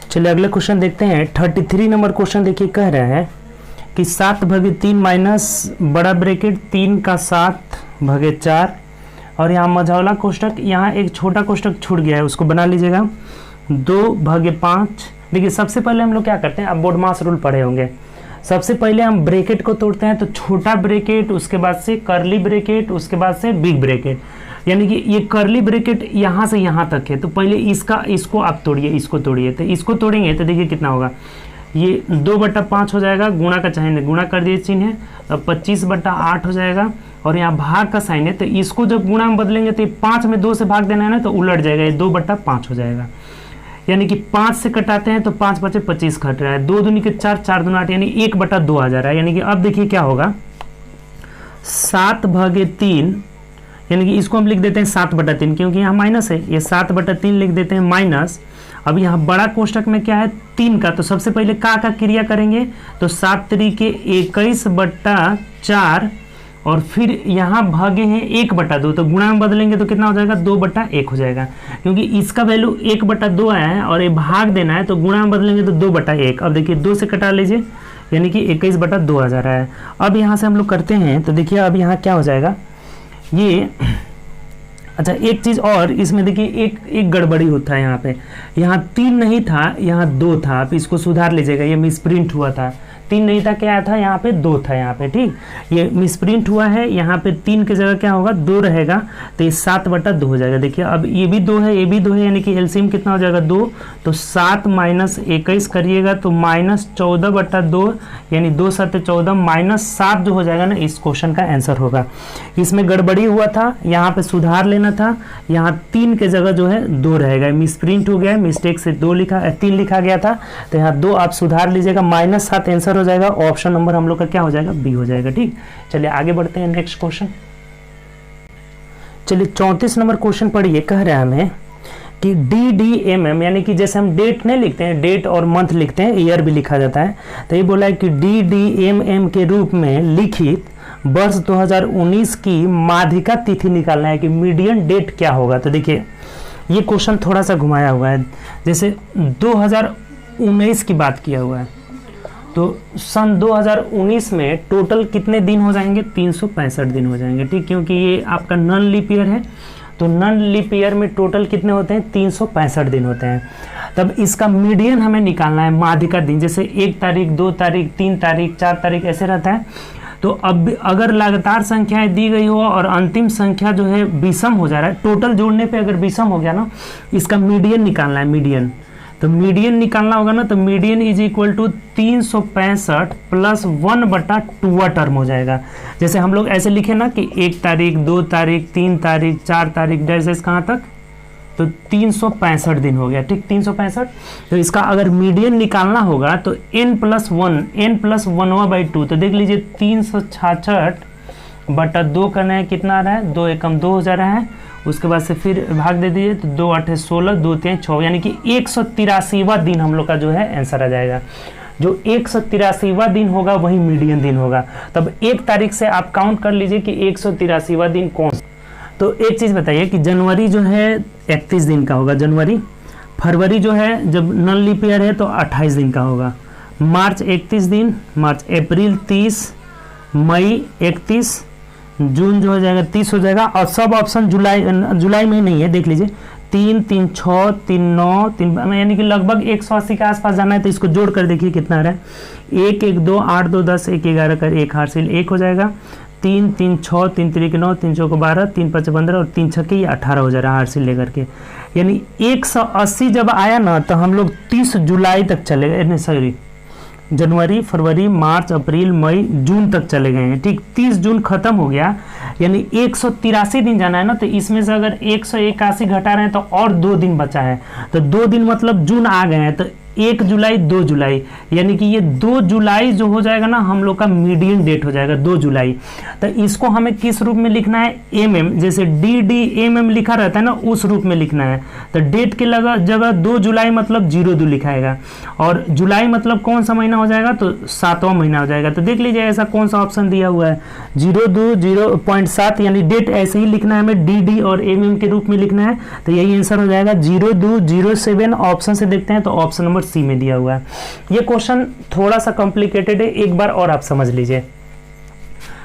चलिए अगले क्वेश्चन देखते हैं 33 नंबर क्वेश्चन। देखिए कह रहा है कि 7/3 माइनस बड़ा ब्रैकेट 3 का 7/4 और यहाँ मझौला कोष्टक, यहाँ एक छोटा कोष्टक छूट गया है, उसको बना लीजिएगा 2/5। देखिए सबसे पहले हम लोग क्या करते हैं, आप बोर्ड मास रूल पढ़े होंगे। सबसे पहले हम ब्रैकेट को तोड़ते हैं, तो छोटा ब्रैकेट, उसके बाद से कर्ली ब्रैकेट, उसके बाद से बिग ब्रैकेट। यानी कि ये कर्ली ब्रैकेट यहाँ से यहाँ तक है, तो पहले इसको आप तोड़िए, इसको तोड़िए। तो इसको तोड़ेंगे तो देखिए कितना होगा, ये 2/5 हो जाएगा, गुणा का चाहे गुणा कर दिए चिन्ह है, तो 25/8 हो जाएगा। और यहाँ भाग का साइन है, तो इसको जब गुणा में बदलेंगे तो 5 में 2 से भाग देना है ना, तो उलट जाएगा, ये 2/5 हो जाएगा। यानी कि 5 से कटाते हैं तो 5 5 25 घट रहा है, 2 दूनी के 4, 4 दूना 8, यानी 1/2 आ जा रहा है। यानी कि अब देखिए क्या होगा, 7/3, यानी कि इसको हम लिख देते हैं 7/3, क्योंकि यहाँ माइनस है, ये 7/3 लिख देते हैं माइनस। अब यहाँ बड़ा कोष्टक में क्या है 3 का, तो सबसे पहले का क्रिया करेंगे, तो 7 3 21/4 और फिर यहाँ भागे हैं 1/2, तो गुणा में बदलेंगे तो कितना हो जाएगा 2/1 हो जाएगा, क्योंकि इसका वैल्यू 1/2 आया है और ये भाग देना है, तो गुणा में बदलेंगे तो 2/1। अब देखिए 2 से कटा लीजिए, यानी कि 21/2 आ जा रहा है। अब यहाँ से हम लोग करते हैं, तो देखिए अब यहाँ क्या हो जाएगा, ये अच्छा एक चीज़ और इसमें देखिए एक गड़बड़ी होता है यहाँ पे, यहाँ 3 नहीं था, यहाँ 2 था। आप इसको सुधार लीजिएगा, ये मिसप्रिंट हुआ था, 3 नहीं था, क्या था यहाँ पे 2 था यहाँ पे, ठीक, ये मिसप्रिंट हुआ है। यहाँ पे 3 की जगह क्या होगा 2 रहेगा, तो ये 7/2 हो जाएगा। देखिए अब ये भी 2 है, ये भी 2 है, यानी कि एलसीएम कितना हो जाएगा 2, तो 7 - 21 करिएगा तो -14/2, यानी 2 7 14 -7 जो हो जाएगा ना, इस क्वेश्चन का आंसर होगा। इसमें गड़बड़ी हुआ था, यहाँ पे सुधार लेना था, यहाँ 3 के जगह जो है 2 रहेगा, मिसप्रिंट हो गया, मिस्टेक से 3 लिखा गया था, तो यहाँ 2 आप सुधार लीजिएगा, -7 आंसर हो जाएगा। ऑप्शन नंबर हम लोग का क्या हो जाएगा, बी हो जाएगा। ठीक, चलिए आगे बढ़ते हैं नेक्स्ट क्वेश्चन। चलिए 34 नंबर क्वेश्चन पढ़िए। कह रहा है हमें कि DDMM, यानी कि जैसे हम डेट नहीं लिखते हैं, डेट और मंथ लिखते हैं, ईयर भी लिखा जाता है, तो ये बोला है कि DDMM के रूप में लिखित वर्ष 2019 की माध्यिका तिथि निकालना है कि मीडियन डेट क्या होगा। तो देखिए ये क्वेश्चन थोड़ा सा घुमाया हुआ है, जैसे 2019 की बात किया हुआ है, तो सन 2019 में टोटल कितने दिन हो जाएंगे, 365 दिन हो जाएंगे। ठीक, क्योंकि ये आपका नॉन लीप ईयर है, तो नॉन लीप ईयर में टोटल कितने होते हैं, 365 दिन होते हैं। तब इसका मीडियन हमें निकालना है, माध्यिका दिन, जैसे 1 तारीख 2 तारीख 3 तारीख 4 तारीख ऐसे रहता है। तो अब अगर लगातार संख्याएं दी गई हो और अंतिम संख्या जो है विषम हो जा रहा है, टोटल जोड़ने पे अगर विषम हो गया ना, इसका मीडियन निकालना है, मीडियन। तो मीडियन निकालना होगा ना, तो median is equal to 365 plus 1/2 term हो जाएगा। जैसे हम लोग ऐसे लिखे ना कि 1 तारीख 2 तारीख 3 तारीख 4 तारीख डैश कहाँ तक, तो 365 दिन हो गया, ठीक 365। तो इसका अगर मीडियन निकालना होगा तो n+1/2, तो देख लीजिए 366/2 करना है, कितना आ रहा है, 2 एकम 2 हो जा रहा है। उसके बाद से फिर भाग दे दीजिए, तो 2 8 16, 2 3 6, यानी कि 183वां दिन हम लोग का जो है आंसर आ जाएगा। जो 183वां दिन होगा वही मीडियन दिन होगा। तब 1 तारीख से आप काउंट कर लीजिए कि 183वां दिन कौन सा। तो एक चीज़ बताइए कि जनवरी जो है 31 दिन का होगा जनवरी, फरवरी जो है जब नॉन लीप ईयर है तो 28 दिन का होगा, मार्च 31 दिन, मार्च अप्रैल 30, मई 31, जून जो हो जाएगा 30 हो जाएगा। और सब ऑप्शन जुलाई में नहीं है, देख लीजिए 3 3 6 3 9 3, यानी कि लगभग 180 के आसपास जाना है। तो इसको जोड़ कर देखिए कितना आ रहा है, 1 1 2 8 2 10 1 11 कर 1 हासिल 1 हो जाएगा, 3 3 6 3 3 9 3 4 12 3 5 15 और 3 6 ये 18 हो जा रहा है हासिल लेकर के। यानी 180 जब आया ना तो हम लोग 30 जुलाई तक चले गए, सॉरी जनवरी फरवरी मार्च अप्रैल मई जून तक चले गए हैं, ठीक 30 जून खत्म हो गया। यानी 183 दिन जाना है ना, तो इसमें से अगर 181 घटा रहे हैं तो और 2 दिन बचा है, तो 2 दिन मतलब जून आ गए हैं, तो 1 जुलाई 2 जुलाई, यानी कि ये 2 जुलाई जो हो जाएगा ना हम लोग का मीडियन डेट हो जाएगा 2 जुलाई। तो इसको हमें किस रूप में लिखना है, mm, जैसे DDMM लिखा रहता है ना उस रूप में लिखना है। तो डेट के जगह 2 जुलाई मतलब 02 लिखाएगा, और जुलाई मतलब कौन सा महीना हो जाएगा, तो 7वां महीना हो जाएगा। तो देख लीजिए ऐसा कौन सा ऑप्शन दिया हुआ है 02 0.7, यानी डेट ऐसे ही लिखना है हमें, DD और MM के रूप में लिखना है। तो यही आंसर हो जाएगा 0207। ऑप्शन से देखते हैं तो ऑप्शन नंबर सी में दिया हुआ है। ये क्वेश्चन थोड़ा सा कॉम्प्लिकेटेड है, एक बार और आप समझ लीजिए।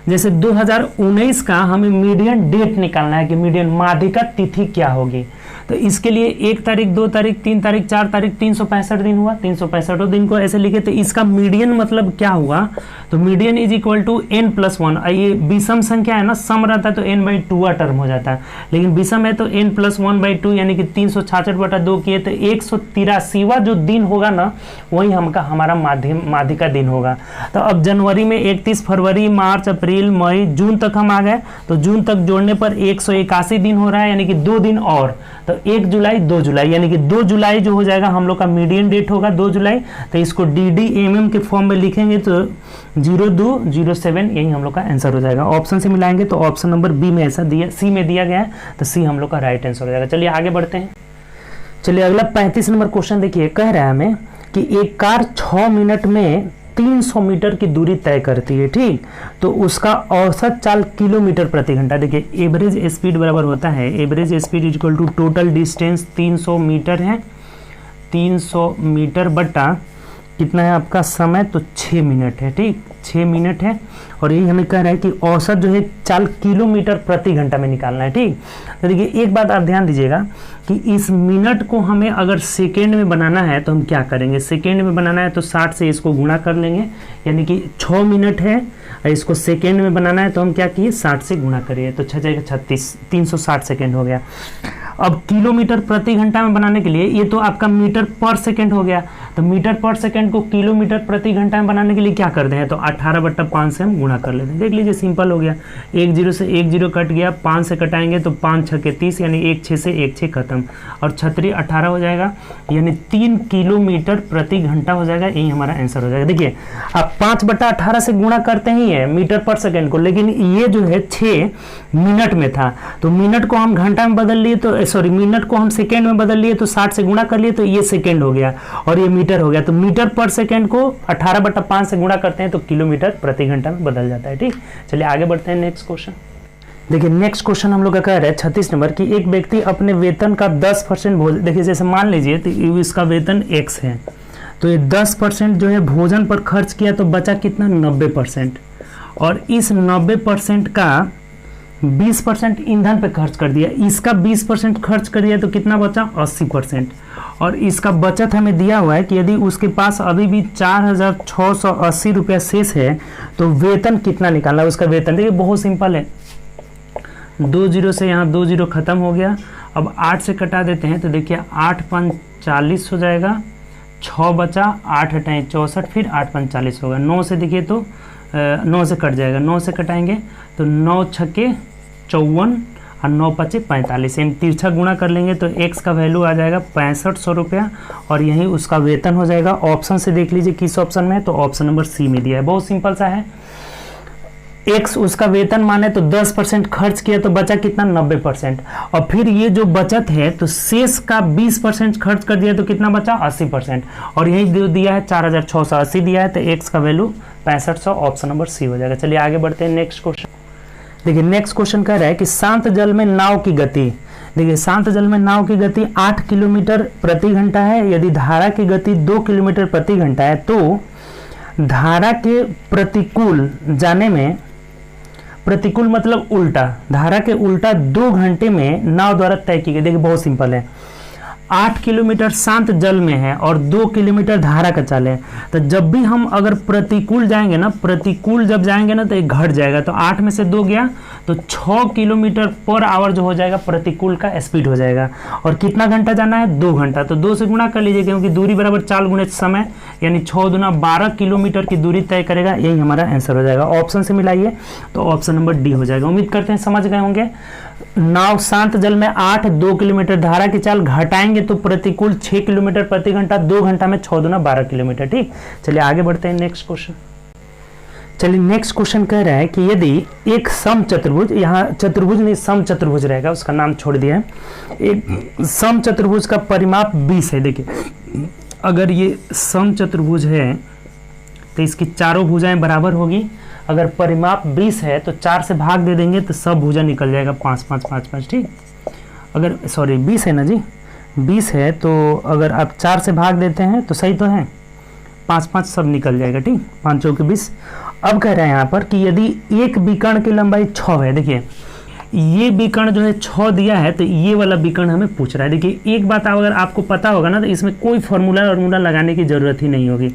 जैसे 2019 का हमें मीडियन डेट निकालना है कि मीडियन माध्यिका तिथि क्या होगी। तो इसके लिए 1 तारीख 2 तारीख 3 तारीख 4 तारीख 365 दिन हुआ, 365 दिन को ऐसे लिखे। तो इसका मीडियन मतलब क्या हुआ, तो median is equal to n+1। ये विषम संख्या है ना, सम रहता है तो n/2 टर्म हो जाता है, लेकिन विषम है तो n+1/2, यानी कि 366/2 किए तो 183वां जो दिन होगा ना वही हमारा माध्यिका दिन होगा। तो अब जनवरी में 31, फरवरी मार्च अप्रैल मई जून तक हम आ गए, तो जून तक जोड़ने पर 181 दिन हो रहा है, यानी कि 2 दिन और, तो 1 जुलाई 2 जुलाई, यानी कि 2 जुलाई जो हो जाएगा हम लोग का मीडियन डेट होगा 2 जुलाई। तो इसको DDMM के फॉर्म में लिखेंगे तो 0207 यही हम लोग का आंसर हो जाएगा। ऑप्शन से मिलाएंगे तो ऑप्शन नंबर बी में ऐसा दिया, सी में दिया गया है, तो सी हम लोग का राइट आंसर हो जाएगा। चलिए आगे बढ़ते हैं। चलिए अगला 35 नंबर क्वेश्चन देखिए, कह रहा है हमें कि एक कार 6 मिनट में 300 मीटर की दूरी तय करती है, ठीक, तो उसका औसत चाल किलोमीटर प्रति घंटा। देखिए एवरेज स्पीड बराबर होता है, average speed equal to total distance 300 metre है, 300 मीटर बटा कितना है आपका समय, तो 6 मिनट है, ठीक 6 मिनट है। और यही हमें कह रहा है कि औसत जो है चाल किलोमीटर प्रति घंटा में निकालना है, ठीक। तो देखिए एक बात आप ध्यान दीजिएगा कि इस मिनट को हमें अगर सेकेंड में बनाना है तो हम क्या करेंगे, सेकेंड में बनाना है तो 60 से इसको गुणा कर लेंगे, यानी कि 6 मिनट है और इसको सेकेंड में बनाना है तो हम क्या किए 60 से गुणा करिए, तो 6 जाएगा 36, 360 सेकेंड हो गया। अब किलोमीटर प्रति घंटा में बनाने के लिए ये तो आपका मीटर पर सेकंड हो गया, तो मीटर पर सेकंड को किलोमीटर प्रति घंटा में बनाने के लिए क्या करते हैं, तो 18/5 से हम गुणा कर लेते हैं। देख लीजिए सिंपल हो गया, 1 0 से 1 0 कट गया, 5 से कटाएंगे तो 5 6 के 30, यानी 1 6 से 1 6 खत्म, और 36 18 हो जाएगा, यानी 3 किलोमीटर प्रति घंटा हो जाएगा। यही हमारा आंसर हो जाएगा। देखिए आप 5/18 से गुणा करते ही है मीटर पर सेकेंड को, लेकिन ये जो है 6 मिनट में था, तो मिनट को हम घंटा में बदल लिए, तो सॉरी मिनट को हम सेकेंड में बदल लिए, तो 60 से गुणा कर लिए तो ये सेकेंड हो गया और ये मीटर हो गया। तो मीटर पर सेकेंड को 18/5 से गुणा करते हैं तो किलोमीटर प्रति घंटा में बदल जाता है, ठीक। चलिए आगे बढ़ते हैं नेक्स्ट क्वेश्चन। देखिए नेक्स्ट क्वेश्चन हम लोग का कह रहा है 36 नंबर की, एक व्यक्ति अपने वेतन का 10% भोजन, देखिए जैसे मान लीजिए तो इसका वेतन x है, तो ये 10% जो है भोजन पर खर्च किया, तो बचा कितना 90%, और इस 90% का 20% ईंधन पे खर्च कर दिया, इसका 20% खर्च कर दिया, तो कितना बचा 80%। और इसका बचत हमें दिया हुआ है कि यदि उसके पास अभी भी 4680 रुपया शेष है तो वेतन कितना निकालना है उसका वेतन। देखिए बहुत सिंपल है, 2 0 से यहाँ 2 0 खत्म हो गया। अब 8 से कटा देते हैं तो देखिए 8 5 40 हो जाएगा, 6 बचा, 8 हटाएँ 64, फिर 8 पंच 40 होगा। 9 से देखिए तो 9 से कट जाएगा, 9 से कटाएंगे तो 9 छक्के 54 और 9 पचे 45। इन तिरछा गुणा कर लेंगे तो x का वैल्यू आ जाएगा 6500 रुपया और यही उसका वेतन हो जाएगा। ऑप्शन से देख लीजिए किस ऑप्शन में है, तो ऑप्शन नंबर सी में दिया है। बहुत सिंपल सा है। x उसका वेतन माने तो 10% खर्च किया तो बचा कितना 90%, और फिर ये जो बचत है तो शेष का 20% खर्च कर दिया तो कितना बचा 80%, और यही जो दिया है 4680 दिया है, तो x का वैल्यू 6500, ऑप्शन नंबर सी हो जाएगा। चलिए आगे बढ़ते हैं नेक्स्ट क्वेश्चन। देखिए नेक्स्ट क्वेश्चन कह रहा है कि शांत जल में नाव की गति, देखिए शांत जल में नाव की गति 8 किलोमीटर प्रति घंटा है। यदि धारा की गति 2 किलोमीटर प्रति घंटा है तो धारा के प्रतिकूल जाने में, प्रतिकूल मतलब उल्टा, धारा के उल्टा 2 घंटे में नाव द्वारा तय की गई। देखिए बहुत सिंपल है, 8 किलोमीटर शांत जल में है और 2 किलोमीटर धारा का चाल है, तो जब भी हम अगर प्रतिकूल जाएंगे ना, प्रतिकूल जब जाएंगे ना तो एक घट जाएगा, तो 8 में से 2 गया तो 6 किलोमीटर पर आवर जो हो जाएगा प्रतिकूल का स्पीड हो जाएगा। और कितना घंटा जाना है 2 घंटा, तो 2 से गुणा कर लीजिए क्योंकि दूरी बराबर चाल गुणे समय, यानी 6 दूना 12 किलोमीटर की दूरी तय करेगा। यही हमारा आंसर हो जाएगा। ऑप्शन से मिलाइए तो ऑप्शन नंबर डी हो जाएगा। उम्मीद करते हैं समझ गए होंगे। नाव शांत जल में 8, 2 किलोमीटर धारा की चाल, घटाएंगे तो प्रतिकूल 6 किलोमीटर प्रति घंटा, 2 घंटा में 6 दूना 12 किलोमीटर। ठीक, चलिए आगे बढ़ते हैं नेक्स्ट क्वेश्चन। चलिए नेक्स्ट क्वेश्चन कह रहा है कि यदि एक सम चतुर्भुज, यहाँ चतुर्भुज नहीं सम चतुर्भुज रहेगा, उसका नाम छोड़ दिया है। एक सम चतुर्भुज का परिमाप 20 है। देखिए अगर ये सम चतुर्भुज है तो इसकी चारों भुजाएं बराबर होगी। अगर परिमाप 20 है तो 4 से भाग दे देंगे तो सब भुजा निकल जाएगा 5 5 5 5। ठीक, अगर सॉरी 20 है ना जी, 20 है तो अगर आप 4 से भाग देते हैं तो सही तो है, 5 5 सब निकल जाएगा। ठीक, 5 चौके 20। अब कह रहे हैं यहाँ पर कि यदि एक विकर्ण की लंबाई 6 है, देखिए ये विकर्ण जो है 6 दिया है तो ये वाला विकर्ण हमें पूछ रहा है। देखिए एक बात अगर आपको पता होगा ना तो इसमें कोई फॉर्मूला लगाने की जरूरत ही नहीं होगी।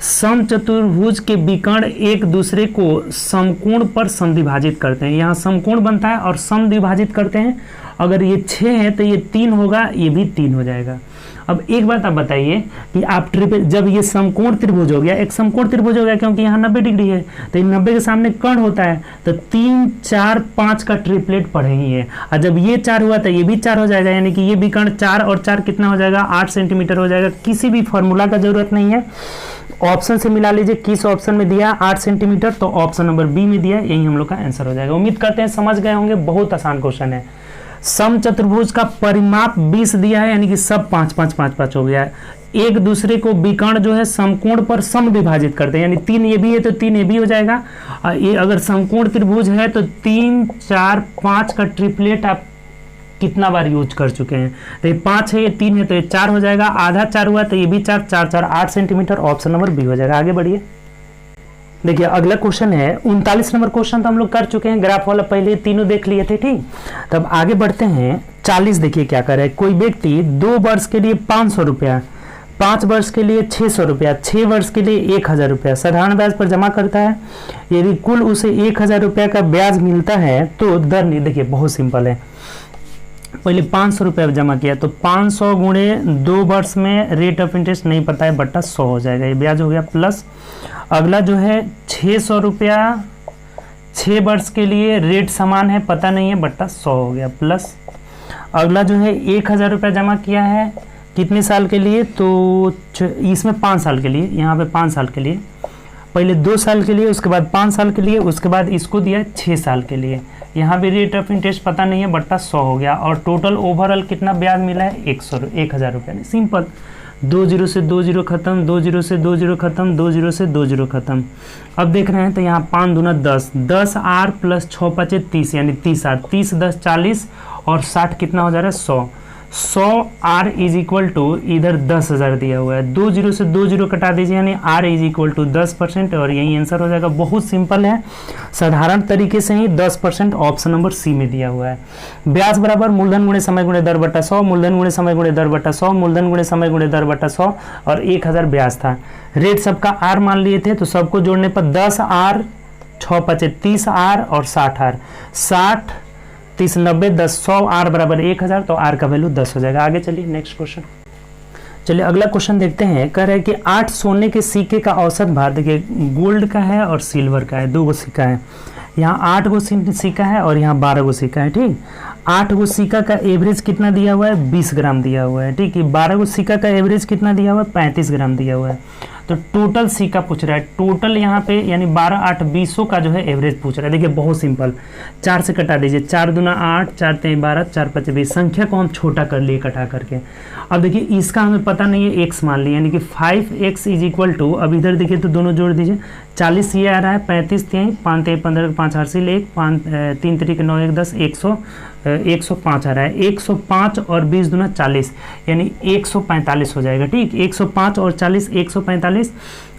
समचतुर्भुज के विकर्ण एक दूसरे को समकोण पर समद्विभाजित करते हैं। यहाँ समकोण बनता है और समद्विभाजित करते हैं। अगर ये 6 है तो ये 3 होगा, ये भी 3 हो जाएगा। अब एक बात आप बताइए कि आप ट्रिपल, जब ये समकोण त्रिभुज हो गया, एक समकोण त्रिभुज हो गया क्योंकि यहाँ 90 डिग्री है, तो 90 के सामने कर्ण होता है तो 3 4 5 का ट्रिपलेट पढ़े ही है। और जब ये 4 हुआ तो ये भी 4 हो जाएगा, यानी कि ये विकर्ण 4 और 4 कितना हो जाएगा 8 सेंटीमीटर हो जाएगा। किसी भी फॉर्मूला का जरूरत नहीं है, ऑप्शन से मिला लीजिए किस ऑप्शन में दिया 8 सेंटीमीटर, तो ऑप्शन नंबर बी में दिया, यही हम लोग का आंसर हो जाएगा। उम्मीद करते हैं समझ गए होंगे, बहुत आसान क्वेश्चन है। समचतुर्भुज का परिमाप 20 दिया है, यानी कि सब 5 5 5 5 हो गया है। एक दूसरे को विकर्ण जो है समकोण पर समद्विभाजित करते हैं, यानी 3 ये भी है तो 3 ये भी हो जाएगा। ये अगर समकोण त्रिभुज है तो 3 4 5 का ट्रिपलेट आप कितना बार यूज कर चुके हैं। तो ये 5 है, ये 3 है तो ये 4 हो जाएगा, आधा 4 हुआ तो ये भी 4 4 4 8 सेंटीमीटर, ऑप्शन नंबर बी हो जाएगा। आगे बढ़िए। देखिए अगला क्वेश्चन है 39 नंबर क्वेश्चन तो हम लोग कर चुके हैं, ग्राफ वाला पहले तीनों देख लिए थे। ठीक, तब आगे बढ़ते हैं 40। देखिए क्या करे, कोई व्यक्ति 2 वर्ष के लिए 500 रुपया, 5 वर्ष के लिए 600 रुपया, 6 वर्ष के लिए 1000 रुपया साधारण ब्याज पर जमा करता है। यदि कुल उसे 1000 रुपया का ब्याज मिलता है तो दर नहीं। देखिए बहुत सिंपल है, पहले 500 रुपया जमा किया तो 500 गुणे 2 वर्ष में रेट ऑफ इंटरेस्ट नहीं पता है, बट्टा 100 हो जाएगा, ये ब्याज हो गया। प्लस अगला जो है 600 रुपया 6 वर्ष के लिए रेट समान है, पता नहीं है, बट्टा 100 हो गया। प्लस अगला जो है 1000 रुपया जमा किया है कितने साल के लिए, तो इसमें 5 साल के लिए, यहाँ पे 5 साल के लिए, पहले 2 साल के लिए, उसके बाद 5 साल के लिए, उसके बाद इसको दिया 6 साल के लिए। यहाँ भी रेट ऑफ इंटरेस्ट पता नहीं है, बट्टा 100 हो गया। और टोटल ओवरऑल कितना ब्याज मिला है 1000 रुपया। सिंपल, 2 0 से 2 0 खत्म, 2 0 से 2 0 खत्म, 2 0 से 2 0 खत्म। अब देख रहे हैं तो यहाँ 5 दूना 10, 10 आर प्लस 6 5 30, यानी 30 आर, 30 10 40 और 60 कितना हो जा रहा है 100। 100 आर इज इक्वल टू, इधर 10,000 दिया हुआ है, 2 0 से 2 0 कटा दीजिए, यानी आर इज इक्वल टू 10%, और यही आंसर हो जाएगा। बहुत सिंपल है, साधारण तरीके से ही 10% ऑप्शन नंबर सी में दिया हुआ है। ब्याज बराबर मूलधन गुणे समय गुणे दर बटा 100, मूलधन गुणे समय गुणे दर बटा 100, मूलधन गुणे समय गुणे दर बटा 100, और 1000 ब्याज था। रेट सबका आर मान लिए थे तो सबको जोड़ने पर 10 आर 6 5 30 आर और 60 आर, 60 30 90 10 100 आर बराबर 1000, तो आर का वैल्यू 10 हो जाएगा। आगे चलिए नेक्स्ट क्वेश्चन। चलिए अगला क्वेश्चन देखते हैं। कह रहे हैं कि 8 सोने के सिक्के का औसत भार, देखिए गोल्ड का है और सिल्वर का है, 2 गो सिक्का है। यहाँ 8 गो सिक्का है और यहाँ 12 गो सिक्का है, ठीक। 8 गो सिक्का का एवरेज कितना दिया हुआ है, 20 ग्राम दिया हुआ है, ठीक है। 12 गो सिक्का का एवरेज कितना दिया हुआ है, 35 ग्राम दिया हुआ है। तो टोटल सिक्का पूछ रहा है, टोटल यहाँ पे यानी 12 8 20 का जो है एवरेज पूछ रहा है। देखिए बहुत सिंपल, 4 से कटा दीजिए, 4 दूना 8, 4 3 12, 4 5 20। संख्या को हम छोटा कर लिए कटा करके। अब देखिए इसका हमें पता नहीं है, x मान लिया, यानी कि 5x इज इक्वल टू, अब इधर देखिए तो दोनों जोड़ दीजिए, 40 ये आ रहा है, 35 3 5 3 15 5 8 1 5 3 3 9 1 10 105 आ रहा है। 105 और 20 दूना 40 यानी 145 हो जाएगा, ठीक। 105 और 40 145,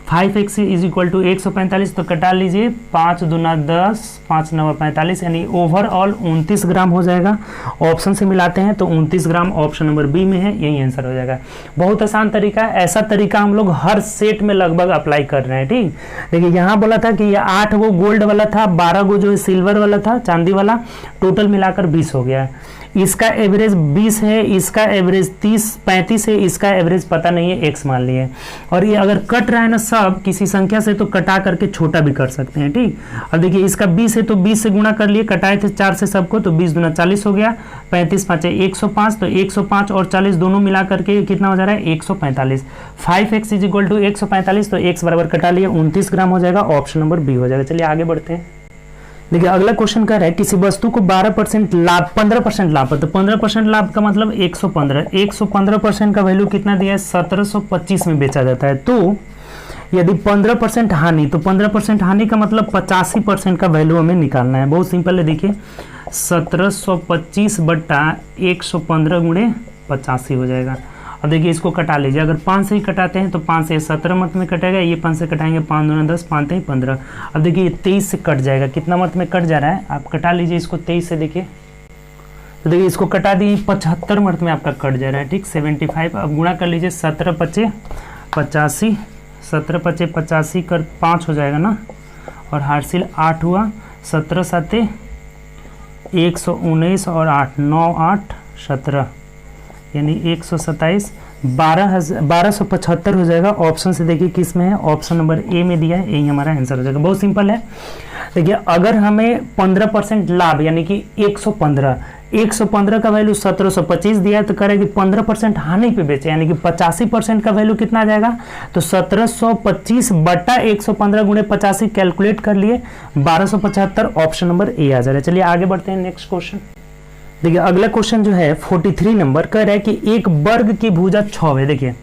5x इज इक्वल टू 145, तो कटा लीजिए, 5 दूना 10 5 9 45 यानी ओवरऑल 29 ग्राम हो जाएगा। ऑप्शन से मिलाते हैं तो 29 ग्राम ऑप्शन नंबर बी में है, यही आंसर हो जाएगा। बहुत आसान तरीका है, ऐसा तरीका हम लोग हर सेट में लगभग अप्लाई कर रहे हैं, ठीक। देखिए यहाँ बोला था कि ये 8 गो गोल्ड वाला था, 12 गो जो है सिल्वर वाला था, चांदी वाला, टोटल मिलाकर 20 हो गया है। इसका एवरेज 20 है, इसका एवरेज 35 है, इसका एवरेज पता नहीं है, x मान लिए। और ये अगर कट रहा है ना सब किसी संख्या से तो कटा करके छोटा भी कर सकते हैं, ठीक। अब देखिए इसका 20 है तो 20 से गुणा कर लिए, कटाए थे 4 से सबको, तो 20 दूना 40 हो गया, 35 5 105, तो 105 और 40 दोनों मिला करके कितना हो जा रहा है, 145। 5x इज इक्वल टू 145, तो x बराबर कटा लिए 29 ग्राम हो जाएगा, ऑप्शन नंबर बी हो जाएगा। चलिए आगे बढ़ते हैं। देखिए अगला क्वेश्चन कह रहा है किसी वस्तु को 12% लाभ, 15% लाभ है, तो 15% लाभ का मतलब 115, 115% का वैल्यू कितना दिया है, 1725 में बेचा जाता है। तो यदि 15% हानि, तो 15% हानि का मतलब 85% का वैल्यू हमें निकालना है। बहुत सिंपल है, देखिए 1725 बट्टा 115 गुणे 85 हो जाएगा। अब देखिए इसको कटा लीजिए, अगर 5 से ही कटाते हैं तो 5 से 17 मत में कटेगा, ये 5 से कटाएंगे, 5 दूना 10 5 3 15। अब देखिए 23 से कट जाएगा, कितना मत में कट जा रहा है, आप कटा लीजिए इसको 23 से, देखिए तो देखिए इसको कटा दिए, 75 मत में आपका कट जा रहा है, ठीक। 75, अब गुणा कर लीजिए, 17 5 85, 17 5 85 कर 5 हो जाएगा ना, और हार्सिल 8 हुआ, 17 7 119 और 8 9 8 17 यानी 127, 1275 हो जाएगा। ऑप्शन से देखिए किस में है, ऑप्शन नंबर ए में दिया है, यही हमारा आंसर हो जाएगा। बहुत सिंपल है। देखिए अगर हमें 15% लाभ यानी कि 115 का वैल्यू 1725 दिया है, तो करेगी 15% हानि पे बेचे यानी कि 85% का वैल्यू कितना आ जाएगा, तो 1725 बटा 115 गुणे 85 कैलकुलेट कर लिए, 1275, ऑप्शन नंबर ए आ जा रहा है। चलिए आगे बढ़ते हैं, नेक्स्ट क्वेश्चन। देखिए अगला क्वेश्चन जो है 43 नंबर कह रहा है कि एक वर्ग की भुजा 6 है। देखिए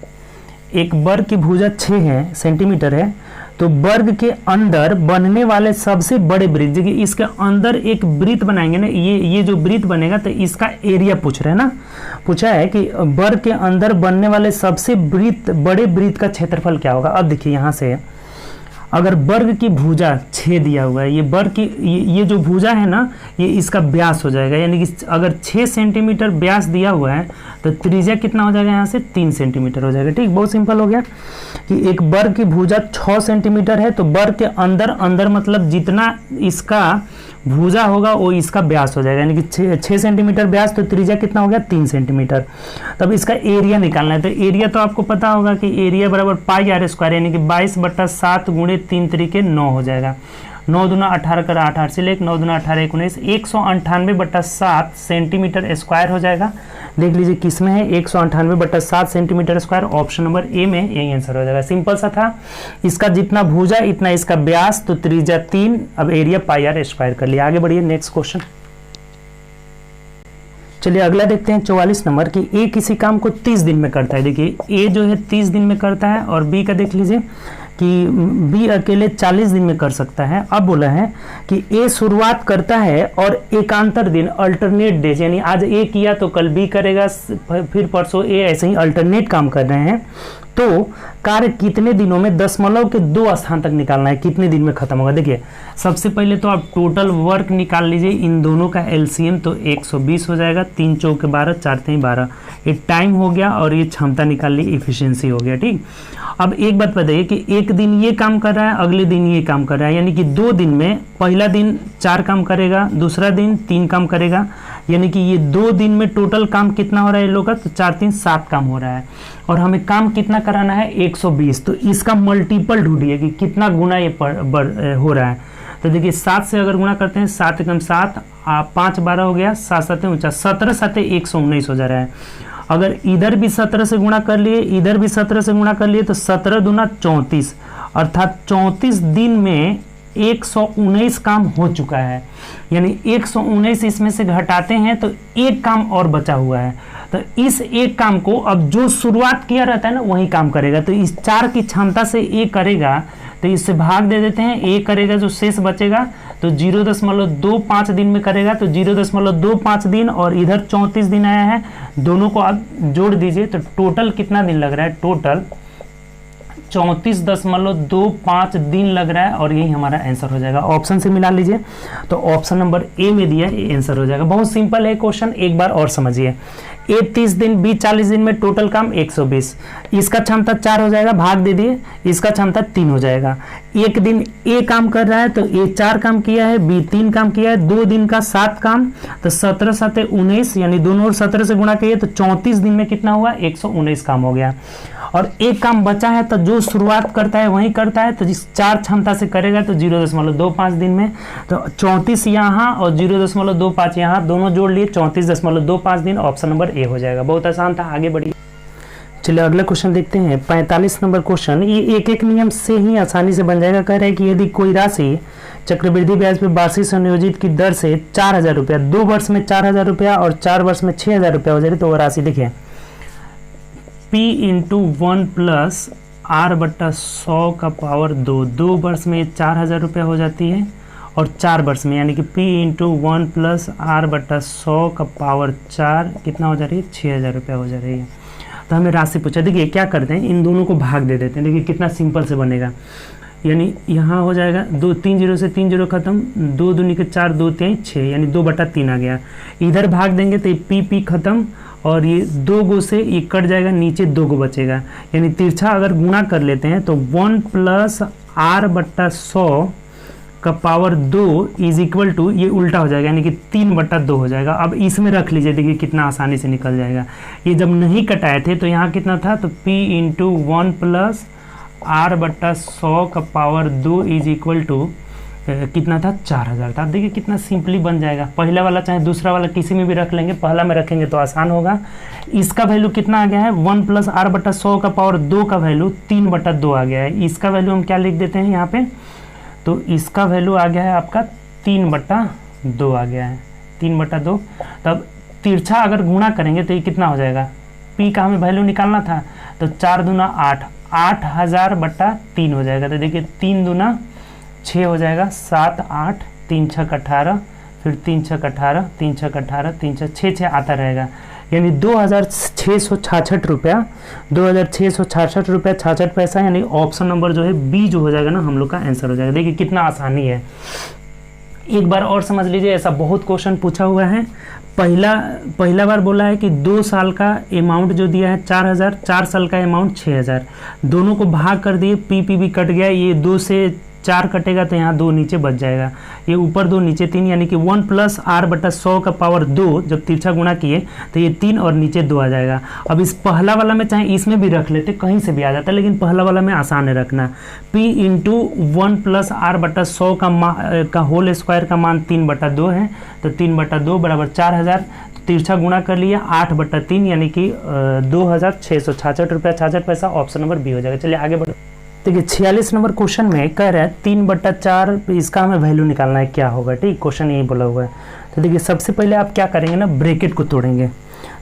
एक वर्ग की भुजा 6 है सेंटीमीटर है, तो वर्ग के अंदर बनने वाले सबसे बड़े वृत्त, देखिए इसके अंदर एक वृत्त बनाएंगे ना, ये जो वृत्त बनेगा तो इसका एरिया पूछ रहे हैं ना, पूछा है कि वर्ग के अंदर बनने वाले सबसे बड़े वृत्त का क्षेत्रफल क्या होगा। अब देखिए यहाँ से अगर वर्ग की भुजा 6 दिया हुआ है, ये वर्ग की ये जो भुजा है ना, ये इसका व्यास हो जाएगा, यानी कि अगर 6 सेंटीमीटर व्यास दिया हुआ है तो त्रिज्या कितना हो जाएगा, यहाँ से 3 सेंटीमीटर हो जाएगा, ठीक। बहुत सिंपल हो गया कि एक वर्ग की भुजा 6 सेंटीमीटर है, तो वर्ग के अंदर मतलब जितना इसका भुजा होगा वो इसका व्यास हो जाएगा, यानी कि 6 सेंटीमीटर व्यास, तो त्रिज्या कितना हो गया, 3 सेंटीमीटर। तब इसका एरिया निकालना है, तो एरिया तो आपको पता होगा कि एरिया बराबर पाई आर स्क्वायर, यानी कि 22/7 गुणे 3 तरीके 9 हो जाएगा। 9 दूना 18 कर 8 8 से 1, 9 दूना 18 19, 198/7 सेंटीमीटर स्क्वायर हो जाएगा। देख लीजिए किस में है, 198/7 centimetre square, option number A में यही आंसर हो जाएगा। सिंपल सा था, इसका जितना भुजा इतना इसका व्यास, तो त्रिज्या 3, अब एरिया पाई आर स्क्वायर कर लिया। आगे बढ़िए, नेक्स्ट क्वेश्चन। चलिए अगला देखते हैं 44 नंबर की ए किसी काम को 30 दिन में करता है। देखिए ए जो है 30 दिन में करता है, और बी का देख लीजिए कि बी अकेले 40 दिन में कर सकता है। अब बोला है कि ए शुरुआत करता है और एकांतर दिन अल्टरनेट डेज, यानी आज ए किया तो कल बी करेगा, फिर परसों ए, ऐसे ही अल्टरनेट काम कर रहे हैं। तो कार्य कितने दिनों में दशमलव के 2 स्थान तक निकालना है, कितने दिन में खत्म होगा। देखिए सबसे पहले तो आप टोटल वर्क निकाल लीजिए, इन दोनों का एलसीएम, तो 120 हो जाएगा, 3 चौके 12, 4 3 12, ये टाइम हो गया, और ये क्षमता निकाल ली, इफिशियंसी हो गया, ठीक। अब एक बात बताइए कि एक दिन ये काम कर रहा है, अगले दिन ये काम कर रहा है, यानी कि 2 दिन में पहला दिन 4 काम करेगा, दूसरा दिन 3 काम करेगा, यानी कि ये 2 दिन में टोटल काम कितना हो रहा है इन लोग का, तो 4 3 7 काम हो रहा है। और हमें काम कितना कराना है 120, तो इसका मल्टीपल ढूंढिए कि कितना गुना ये हो रहा है। तो देखिए 7 से अगर गुणा करते हैं, 7 एकम 7, 5 12 हो गया, 7 7 49, 17 7 119 हो जा रहा है। अगर इधर भी 17 से गुणा कर लिए, इधर भी 17 से गुणा कर लिए, तो 17 दूना 34, अर्थात 34 दिन में 119 काम हो चुका है। यानी 119 इसमें से घटाते हैं तो एक काम और बचा हुआ है। तो इस एक काम को अब जो शुरुआत किया रहता है ना वही काम करेगा। तो इस 4 की क्षमता से ए करेगा, तो इससे भाग दे देते हैं, ए करेगा, जो शेष बचेगा तो 0.25 दिन में करेगा, तो 0.25 दिन, और इधर 34 दिन आया है, दोनों को आप जोड़ दीजिए तो टोटल कितना दिन लग रहा है, टोटल 34.25 दिन लग रहा है। और यही हमारा आंसर हो जाएगा। ऑप्शन से मिला लीजिए, तो ऑप्शन नंबर ए में दिया है, आंसर हो जाएगा। बहुत सिंपल है क्वेश्चन, एक बार और समझिए। ए 30 दिन, बी 40 दिन में टोटल काम 120, इसका क्षमता 4 हो जाएगा, भाग दे दिए, इसका क्षमता 3 हो जाएगा। एक दिन ए काम कर रहा है तो ए 4 काम किया है, बी 3 काम किया है, 2 दिन का 7 काम, तो 17 7 19, यानी दोनों और 17 से गुणा किए तो 34 दिन में कितना हुआ, 119 काम हो गया। और एक काम बचा है, तो जो शुरुआत करता है वही करता है, तो जिस 4 क्षमता से करेगा तो 0.25 दिन में, तो 34 यहाँ और 0.25 यहाँ, दोनों जोड़ लिए 34.25 दिन। ऑप्शन नंबर ए हो जाएगा। बहुत आसान था, आगे बढ़िए। चलिए अगला क्वेश्चन देखते हैं, 45 नंबर क्वेश्चन। ये एक नियम से ही आसानी से बन जाएगा। कह रहे हैं कि यदि कोई राशि चक्रवृद्धि ब्याज पे वार्षिक संयोजित की दर से 4000 रुपया, 2 वर्ष में 4000 रुपया और 4 वर्ष में 6000 रुपया हो जाए, तो वो राशि देखिए P इंटू 1 प्लस R बट्टा 100 का पावर 2, 2 वर्ष में 4000 रुपया हो जाती है, और 4 वर्ष में यानी कि P इंटू 1 प्लस R बट्टा 100 का पावर 4 कितना हो जा रही है, 6000 रुपया हो जा रही है। तो हमें राशि पूछा। देखिए क्या करते हैं, इन दोनों को भाग दे देते हैं। देखिए कितना सिंपल से बनेगा, यानी यहाँ हो जाएगा 2 3 0 से 3 0 खत्म, 2 दूनी के 4, 2 3 6, यानी 2/3 आ गया। इधर भाग देंगे तो ये P खत्म, और ये 2 गो से ये कट जाएगा, नीचे 2 गो बचेगा। यानी तिरछा अगर गुणा कर लेते हैं तो 1 प्लस R बट्टा 100 का पावर 2 इज इक्वल टू, ये उल्टा हो जाएगा, यानी कि 3/2 हो जाएगा। अब इसमें रख लीजिए, देखिए कितना आसानी से निकल जाएगा। ये जब नहीं कटाए थे तो यहाँ कितना था, तो P इंटू 1 प्लस R बट्टा 100 का पावर 2 इज इक्वल टू कितना था, 4000 था। अब देखिए कितना सिंपली बन जाएगा। पहला वाला चाहे दूसरा वाला किसी में भी रख लेंगे, पहला में रखेंगे तो आसान होगा। इसका वैल्यू कितना आ गया है, 1 प्लस R बट्टा 100 का पावर 2 का वैल्यू 3/2 आ गया है। इसका वैल्यू हम क्या लिख देते हैं यहाँ पे, तो इसका वैल्यू आ गया है आपका 3/2 आ गया है, 3/2। तब तिरछा अगर गुणा करेंगे तो ये कितना हो जाएगा, P का हमें वैल्यू निकालना था, तो 4 दूना 8, 8000/3 हो जाएगा। तो देखिए 3 दूना 6 हो जाएगा, 7 8, 3 6 18, फिर 3 6 18, 3 6 18, 3 6 6 आता रहेगा, यानी 2666 रुपया, 2666 रुपया 66 पैसा, यानी ऑप्शन नंबर जो है बी जो हो जाएगा ना हम लोग का आंसर हो जाएगा। देखिए कितना आसानी है। एक बार और समझ लीजिए, ऐसा बहुत क्वेश्चन पूछा हुआ है। पहला बार बोला है कि 2 साल का अमाउंट जो दिया है 4000, 4 साल का अमाउंट 6000, दोनों को भाग कर दिए, पी भी कट गया, ये 2 से 4 कटेगा तो यहाँ 2 नीचे बच जाएगा, ये ऊपर 2 नीचे 3, यानी कि 1 प्लस R बटा 100 का पावर 2, जब तिरछा गुणा किए तो ये 3 और नीचे 2 आ जाएगा। अब इस पहला वाला में चाहे इसमें भी रख लेते, कहीं से भी आ जाता, लेकिन पहला वाला में आसान है रखना। P इंटू 1 प्लस R बटा 100 का होल स्क्वायर का मान 3/2 है, तो 3/2 बराबर 4000, तिरछा गुणा कर लिया 8/3, यानी कि 2666 रुपया 66 पैसा, ऑप्शन नंबर बी हो जाएगा। चलिए आगे बढ़ो। देखिए 46 नंबर क्वेश्चन में कह रहा है 3/4, इसका हमें वैल्यू निकालना है, क्या होगा, ठीक, क्वेश्चन यही बोला हुआ है। तो देखिए सबसे पहले आप क्या करेंगे ना, ब्रैकेट को तोड़ेंगे।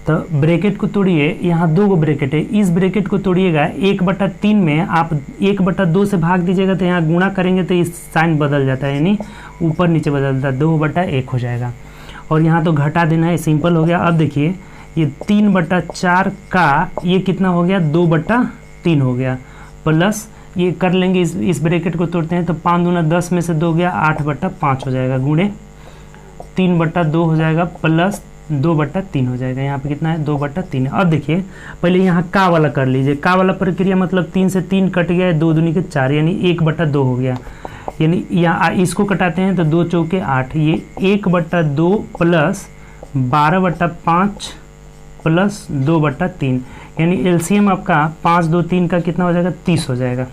तो ब्रैकेट को तोड़िए, यहाँ 2 ब्रैकेट है, इस ब्रैकेट को तोड़िएगा, 1/3 में आप 1/2 से भाग दीजिएगा, तो यहाँ गुणा करेंगे तो इस साइन बदल जाता है, यानी ऊपर नीचे बदलता है, 2/1 हो जाएगा। और यहाँ तो घटा देना है, सिंपल हो गया। अब देखिए ये 3/4 का ये कितना हो गया, 2/3 हो गया, प्लस ये कर लेंगे, इस ब्रैकेट को तोड़ते हैं तो 5 दूना 10 में से 2 गया, 8/5 हो जाएगा, गुणे 3/2 हो जाएगा, प्लस 2/3 हो जाएगा। यहाँ पे कितना है, 2/3 है। अब देखिए पहले यहाँ का वाला कर लीजिए, का वाला प्रक्रिया मतलब 3 से 3 कट गया, 2 दूनी के 4, यानी 1/2 हो गया। यानी यहाँ इसको कटाते हैं तो 2 चौके 8, ये 1/2 प्लस 12/5 प्लस 2/3, यानी एलसीएम आपका 5 2 3 का कितना हो जाएगा, 30 हो जाएगा।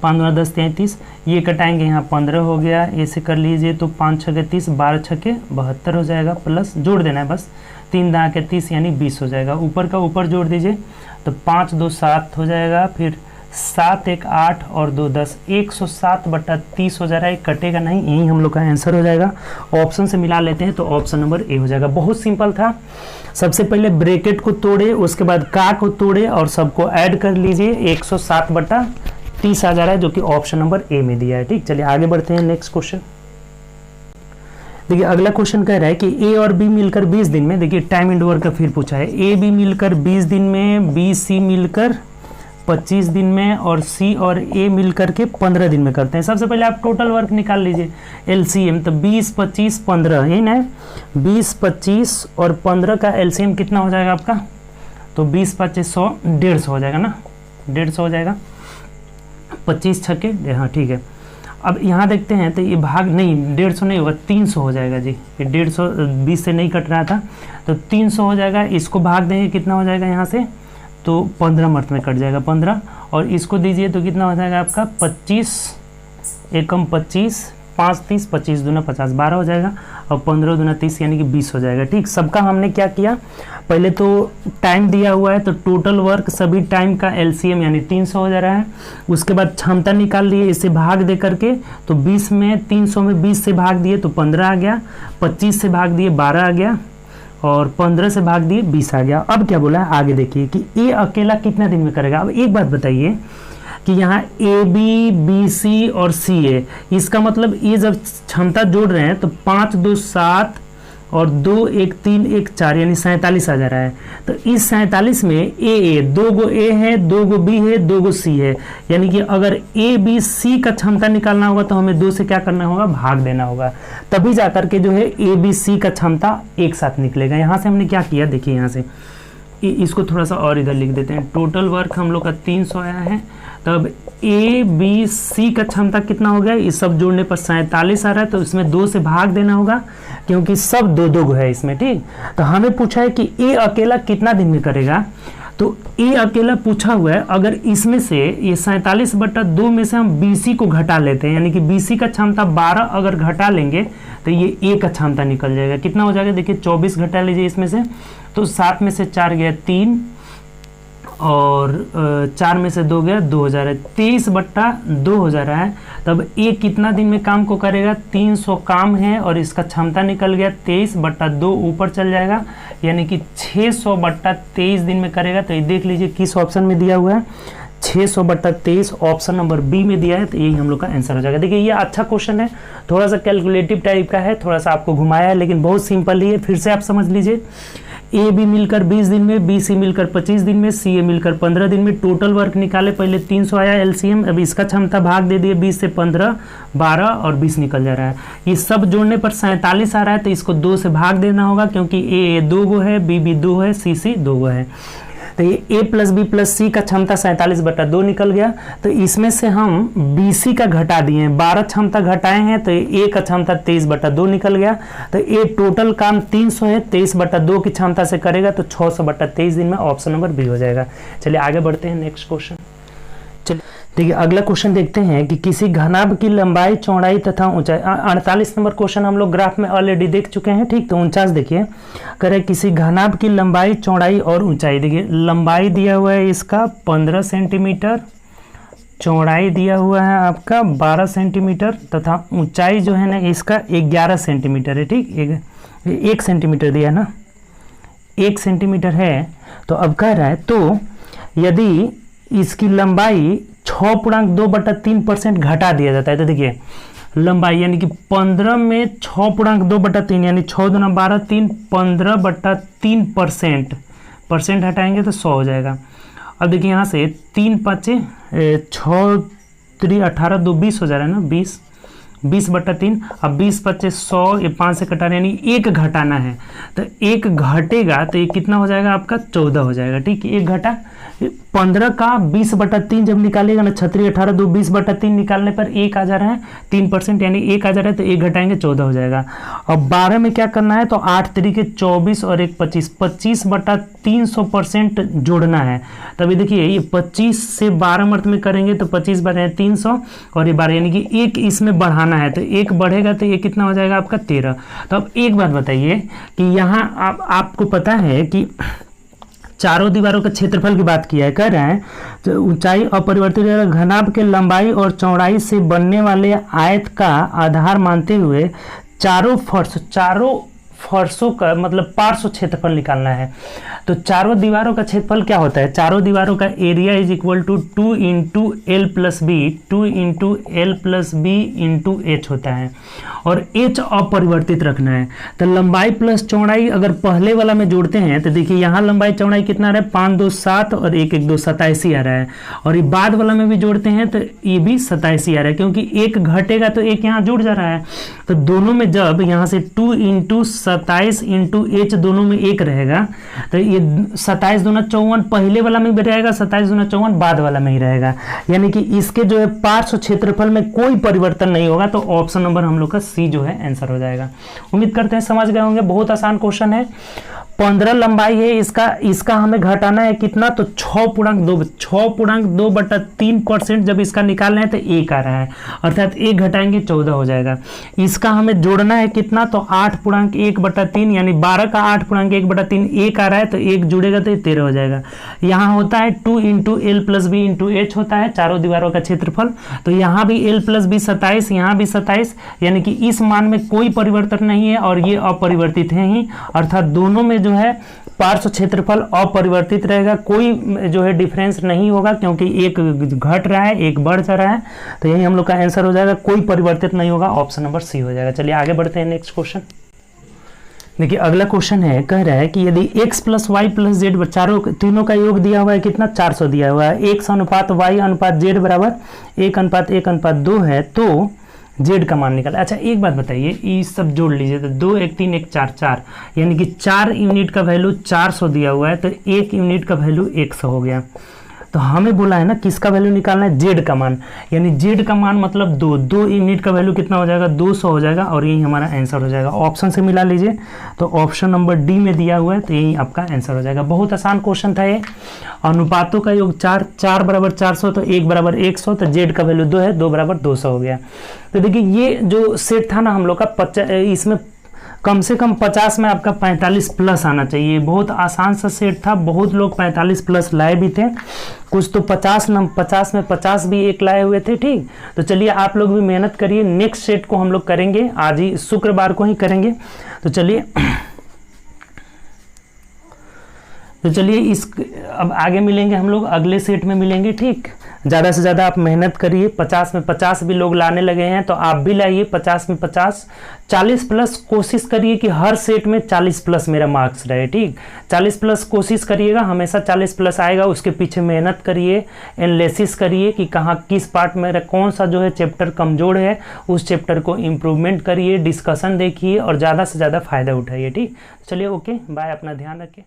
5 दूना 10 33, ये कटाएंगे यहाँ 15 हो गया, ऐसे कर लीजिए तो 5 छके 30, 12 छके 72 हो जाएगा, प्लस जोड़ देना है बस, 3 दाँ के 30 यानी 20 हो जाएगा। ऊपर का ऊपर जोड़ दीजिए तो 5 2 7 हो जाएगा, फिर 7 1 8 और 2 10, 107/30 हो जा रहा है, कटेगा नहीं, यही हम लोग का आंसर हो जाएगा। ऑप्शन से मिला लेते हैं तो ऑप्शन नंबर ए हो जाएगा। बहुत सिंपल था, सबसे पहले ब्रैकेट को तोड़े, उसके बाद का को तोड़े और सबको ऐड कर लीजिए, 107/30 आ जा रहा है, जो कि ऑप्शन नंबर ए में दिया है। ठीक, चलिए आगे बढ़ते हैं नेक्स्ट क्वेश्चन। देखिए अगला क्वेश्चन कह रहा है कि ए और बी मिलकर 20 दिन में, देखिए टाइम एंड वर्क का फिर पूछा है, ए बी मिलकर 20 दिन में, बी सी मिलकर 25 दिन में और सी और ए मिलकर के 15 दिन में करते हैं। सबसे पहले आप टोटल वर्क निकाल लीजिए एलसीएम, तो 20 25 15, यही ना, 20 25 और 15 का एलसीएम कितना हो जाएगा आपका, तो 20 25 100, 150 हो जाएगा ना, 150 हो जाएगा, 25 छके, हाँ ठीक है। अब यहाँ देखते हैं तो ये भाग नहीं, 150 नहीं होगा, 300 हो जाएगा जी, ये 150 20 से नहीं कट रहा था, तो 300 हो जाएगा। इसको भाग देंगे कितना हो जाएगा यहाँ से, तो 15 मर्थ में कट जाएगा 15, और इसको दीजिए तो कितना हो जाएगा आपका 25 एकम 25, 5 30, 25 दूना 50, 12 हो जाएगा, और 15 दूना 30 यानी कि 20 हो जाएगा। ठीक, सबका हमने क्या किया, पहले तो टाइम दिया हुआ है तो टोटल वर्क सभी टाइम का एलसीएम यानी 300 हो जा रहा है, उसके बाद क्षमता निकाल लिए, इसे भाग दे करके, तो 20 में 300 में 20 से भाग दिए तो 15 आ गया, 25 से भाग दिए 12 आ गया, और 15 से भाग दिए 20 आ गया। अब क्या बोला है आगे देखिए कि ए अकेला कितना दिन में करेगा। अब एक बात बताइए कि यहाँ ए बी बी सी और सी ए, इसका मतलब ये जब क्षमता जोड़ रहे हैं तो 5 2 7 और 2 1 3 1 4 यानी 47 आ जा रहा है। तो इस 47 में ए 2 गो ए है, 2 गो बी है, 2 गो सी है, यानी कि अगर ए बी सी का क्षमता निकालना होगा तो हमें 2 से क्या करना होगा, भाग देना होगा, तभी जाकर के जो है ए बी सी का क्षमता एक साथ निकलेगा। यहाँ से हमने क्या किया, देखिए यहाँ से इसको थोड़ा सा और इधर लिख देते हैं, टोटल वर्क हम लोग का 300 आया है, तब ए बी सी का क्षमता कितना हो गया, इस सब जोड़ने पर 47 आ रहा है, तो इसमें 2 से भाग देना होगा क्योंकि सब 2 2 है इसमें। ठीक, तो हमें पूछा है कि ए अकेला कितना दिन में करेगा, तो ए अकेला पूछा हुआ है, अगर इसमें से ये 47/2 में से हम बीसी को घटा लेते हैं, यानी कि बीसी का क्षमता 12 अगर घटा लेंगे तो ये ए का क्षमता निकल जाएगा, कितना हो जाएगा, देखिए 24 घटा लीजिए इसमें से, तो 7 में से 4 गया 3 और 4 में से 2 गया 2 हो जा रहा है, 23/2 हो जा रहा है। तब ए कितना दिन में काम को करेगा, 300 काम है और इसका क्षमता निकल गया 23/2 ऊपर चल जाएगा, यानी कि 600/23 दिन में करेगा। तो ये देख लीजिए किस ऑप्शन में दिया हुआ है, 600/23 ऑप्शन नंबर बी में दिया है, तो यही हम लोग का आंसर हो जाएगा। देखिए ये अच्छा क्वेश्चन है, थोड़ा सा कैलकुलेटिव टाइप का है, थोड़ा सा आपको घुमाया है, लेकिन बहुत सिंपल ही है। फिर से आप समझ लीजिए, ए बी मिलकर 20 दिन में, बी सी मिलकर 25 दिन में, सी ए मिलकर 15 दिन में, टोटल वर्क निकाले, पहले 300 आया एलसीएम, अब इसका क्षमता भाग दे दिए 20 से 15, 12 और 20 निकल जा रहा है, ये सब जोड़ने पर 47 आ रहा है, तो इसको 2 से भाग देना होगा क्योंकि ए 2 गो है, बी 2 है, सी 2 गो है, तो ये ए प्लस बी प्लस सी का क्षमता 47/2 निकल गया। तो इसमें से हम बी सी का घटा दिए, 12 क्षमता घटाए हैं, तो ए का क्षमता 23/2 निकल गया। तो ए टोटल काम 300 है, 23/2 की क्षमता से करेगा तो 600/23 दिन में ऑप्शन नंबर बी हो जाएगा। चलिए आगे बढ़ते हैं नेक्स्ट क्वेश्चन। चलिए देखिए अगला क्वेश्चन देखते हैं कि किसी घनाभ की लंबाई, चौड़ाई तथा ऊंचाई, 48 नंबर क्वेश्चन हम लोग ग्राफ में ऑलरेडी देख चुके हैं। ठीक, तो 49 देखिए, करें किसी घनाभ की लंबाई, चौड़ाई और ऊंचाई। देखिए लंबाई दिया हुआ है इसका 15 सेंटीमीटर, चौड़ाई दिया हुआ है आपका 12 सेंटीमीटर तथा ऊंचाई जो है ना इसका 11 सेंटीमीटर है। ठीक, 1 सेंटीमीटर दिया ना, 1 सेंटीमीटर है। तो अब कह रहा है तो यदि इसकी लंबाई 6.2/3% घटा दिया जाता है, तो देखिए लंबाई यानी कि 15 में 6.2/3 यानी 6 दूना 12, 3 15/3% परसेंट हटाएंगे तो 100 हो जाएगा। अब देखिए यहाँ से 3 5 6 3 18 2 20 हो जा रहा है ना, 20 20/3। अब 20 25 100, ये 5 से कटा यानी 1 घटाना है, तो 1 घटेगा तो ये कितना हो जाएगा आपका 14 हो जाएगा। ठीक है, 1 घटा 15 का 20/3 जब निकालेगा ना, 36 18 2 20/3 निकालने पर 1 आ जा रहा है 3%, यानी 1 आ जा रहा है, तो 1 घटाएंगे 14 हो जाएगा। अब 12 में क्या करना है, तो 8 तरीके 24 और 1 25, 25/300% जोड़ना है। तभी देखिए ये 25 से 12 मर्त में करेंगे तो 25 बढ़े 300 और ये 12, यानी कि 1 इसमें बढ़ाना है, तो 1 बढ़ेगा तो ये कितना हो जाएगा आपका 13। तो अब एक बात बताइए कि यहाँ आपको पता है कि चारों दीवारों का क्षेत्रफल की बात किया है, कह रहे हैं तो ऊंचाई अपरिवर्तित रहेगा, घनाभ के लंबाई और चौड़ाई से बनने वाले आयत का आधार मानते हुए चारों फर्शों का मतलब पार्श्व क्षेत्रफल निकालना है। तो चारों दीवारों का क्षेत्रफल क्या होता है, चारों दीवारों का area is equal to 2 × L + B, 2 × L + B × H होता है, और H अपरिवर्तित रखना है। तो लंबाई प्लस चौड़ाई अगर पहले वाला में जोड़ते हैं तो देखिए यहाँ लंबाई चौड़ाई कितना आ रहा है 5 2 7 और 1 1 2 27 ही आ रहा है, और ये बाद वाला में भी जोड़ते हैं तो ये भी 27 ही आ रहा है, क्योंकि 1 घटेगा तो 1 यहाँ जुड़ जा रहा है। तो दोनों में जब यहाँ से 2 × 27 × H दोनों में 1 रहेगा, तो ये 27 दूना 54 पहले वाला में भी रहेगा, 27 दूना 54 बाद वाला में ही रहेगा, यानी कि इसके जो है पार्श्व क्षेत्रफल में कोई परिवर्तन नहीं होगा। तो ऑप्शन नंबर हम लोग का सी जो है आंसर हो जाएगा। उम्मीद करते हैं समझ गए होंगे, बहुत आसान क्वेश्चन है। 15 लंबाई है, इसका हमें घटाना है कितना, तो 6.2/3% जब इसका निकालना है तो 1 आ रहा है, अर्थात 1 घटाएंगे 14 हो जाएगा। इसका हमें जोड़ना है कितना, तो 8.1/3, यानी 12 का 8.1/3 1 आ रहा है, तो 1 जुड़ेगा तो 13 हो जाएगा। यहाँ होता है 2 × L + B × H होता है चारों दीवारों का क्षेत्रफल, तो यहाँ भी L + B 27, यहाँ भी 27, यानी कि इस मान में कोई परिवर्तन नहीं है और ये अपरिवर्तित है ही, अर्थात दोनों में जो है पार्श्व क्षेत्रफल अपरिवर्तित रहेगा, कोई जो है डिफरेंस नहीं होगा, क्योंकि एक घट रहा है एक बढ़ जा रहा है। तो यही हम लोग का आंसर हो जाएगा, कोई परिवर्तित नहीं होगा, ऑप्शन नंबर सी हो जाएगा। चलिए आगे बढ़ते हैं नेक्स्ट क्वेश्चन। देखिए अगला क्वेश्चन है, कह रहा है कि यदि x + y + z तीनों का योग दिया हुआ है कितना 400 दिया हुआ है, x अनुपात y अनुपात z बराबर 1:1:2 है, तो जेड का मान निकाला। अच्छा एक बात बताइए, ये सब जोड़ लीजिए तो 2 1 3 1 4 4, यानी कि 4 यूनिट का वैल्यू 400 दिया हुआ है, तो 1 यूनिट का वैल्यू 100 हो गया। तो हमें बोला है ना किसका वैल्यू निकालना है, जेड का मान, यानी जेड का मान मतलब 2 यूनिट का वैल्यू कितना हो जाएगा 200 हो जाएगा, और यही हमारा आंसर हो जाएगा। ऑप्शन से मिला लीजिए, तो ऑप्शन नंबर डी में दिया हुआ है, तो यही आपका आंसर हो जाएगा। बहुत आसान क्वेश्चन था ये। अनुपातों का योग 4 4 = 400, तो 1 = 100, तो जेड का वैल्यू 2 है, 2 = 200 हो गया। तो देखिए ये जो सेट था ना हम लोग का, इसमें कम से कम 50 में आपका 45+ आना चाहिए। बहुत आसान सा सेट था, बहुत लोग 45+ लाए भी थे, कुछ तो 50 में 50 भी एक लाए हुए थे। ठीक, तो चलिए आप लोग भी मेहनत करिए, नेक्स्ट सेट को हम लोग करेंगे आज ही, शुक्रवार को ही करेंगे। तो चलिए अब आगे मिलेंगे हम लोग, अगले सेट में मिलेंगे। ठीक, ज़्यादा से ज़्यादा आप मेहनत करिए, 50 में 50 भी लोग लाने लगे हैं, तो आप भी लाइए 50 में 50, 40+ कोशिश करिए कि हर सेट में 40+ मेरा मार्क्स रहे। ठीक, 40+ कोशिश करिएगा, हमेशा 40+ आएगा। उसके पीछे मेहनत करिए, एनालिसिस करिए कि कहाँ किस पार्ट में कौन सा जो है चैप्टर कमज़ोर है, उस चैप्टर को इम्प्रूवमेंट करिए, डिस्कशन देखिए और ज़्यादा से ज़्यादा फ़ायदा उठाइए। ठीक, चलिए ओके बाय, अपना ध्यान रखिए।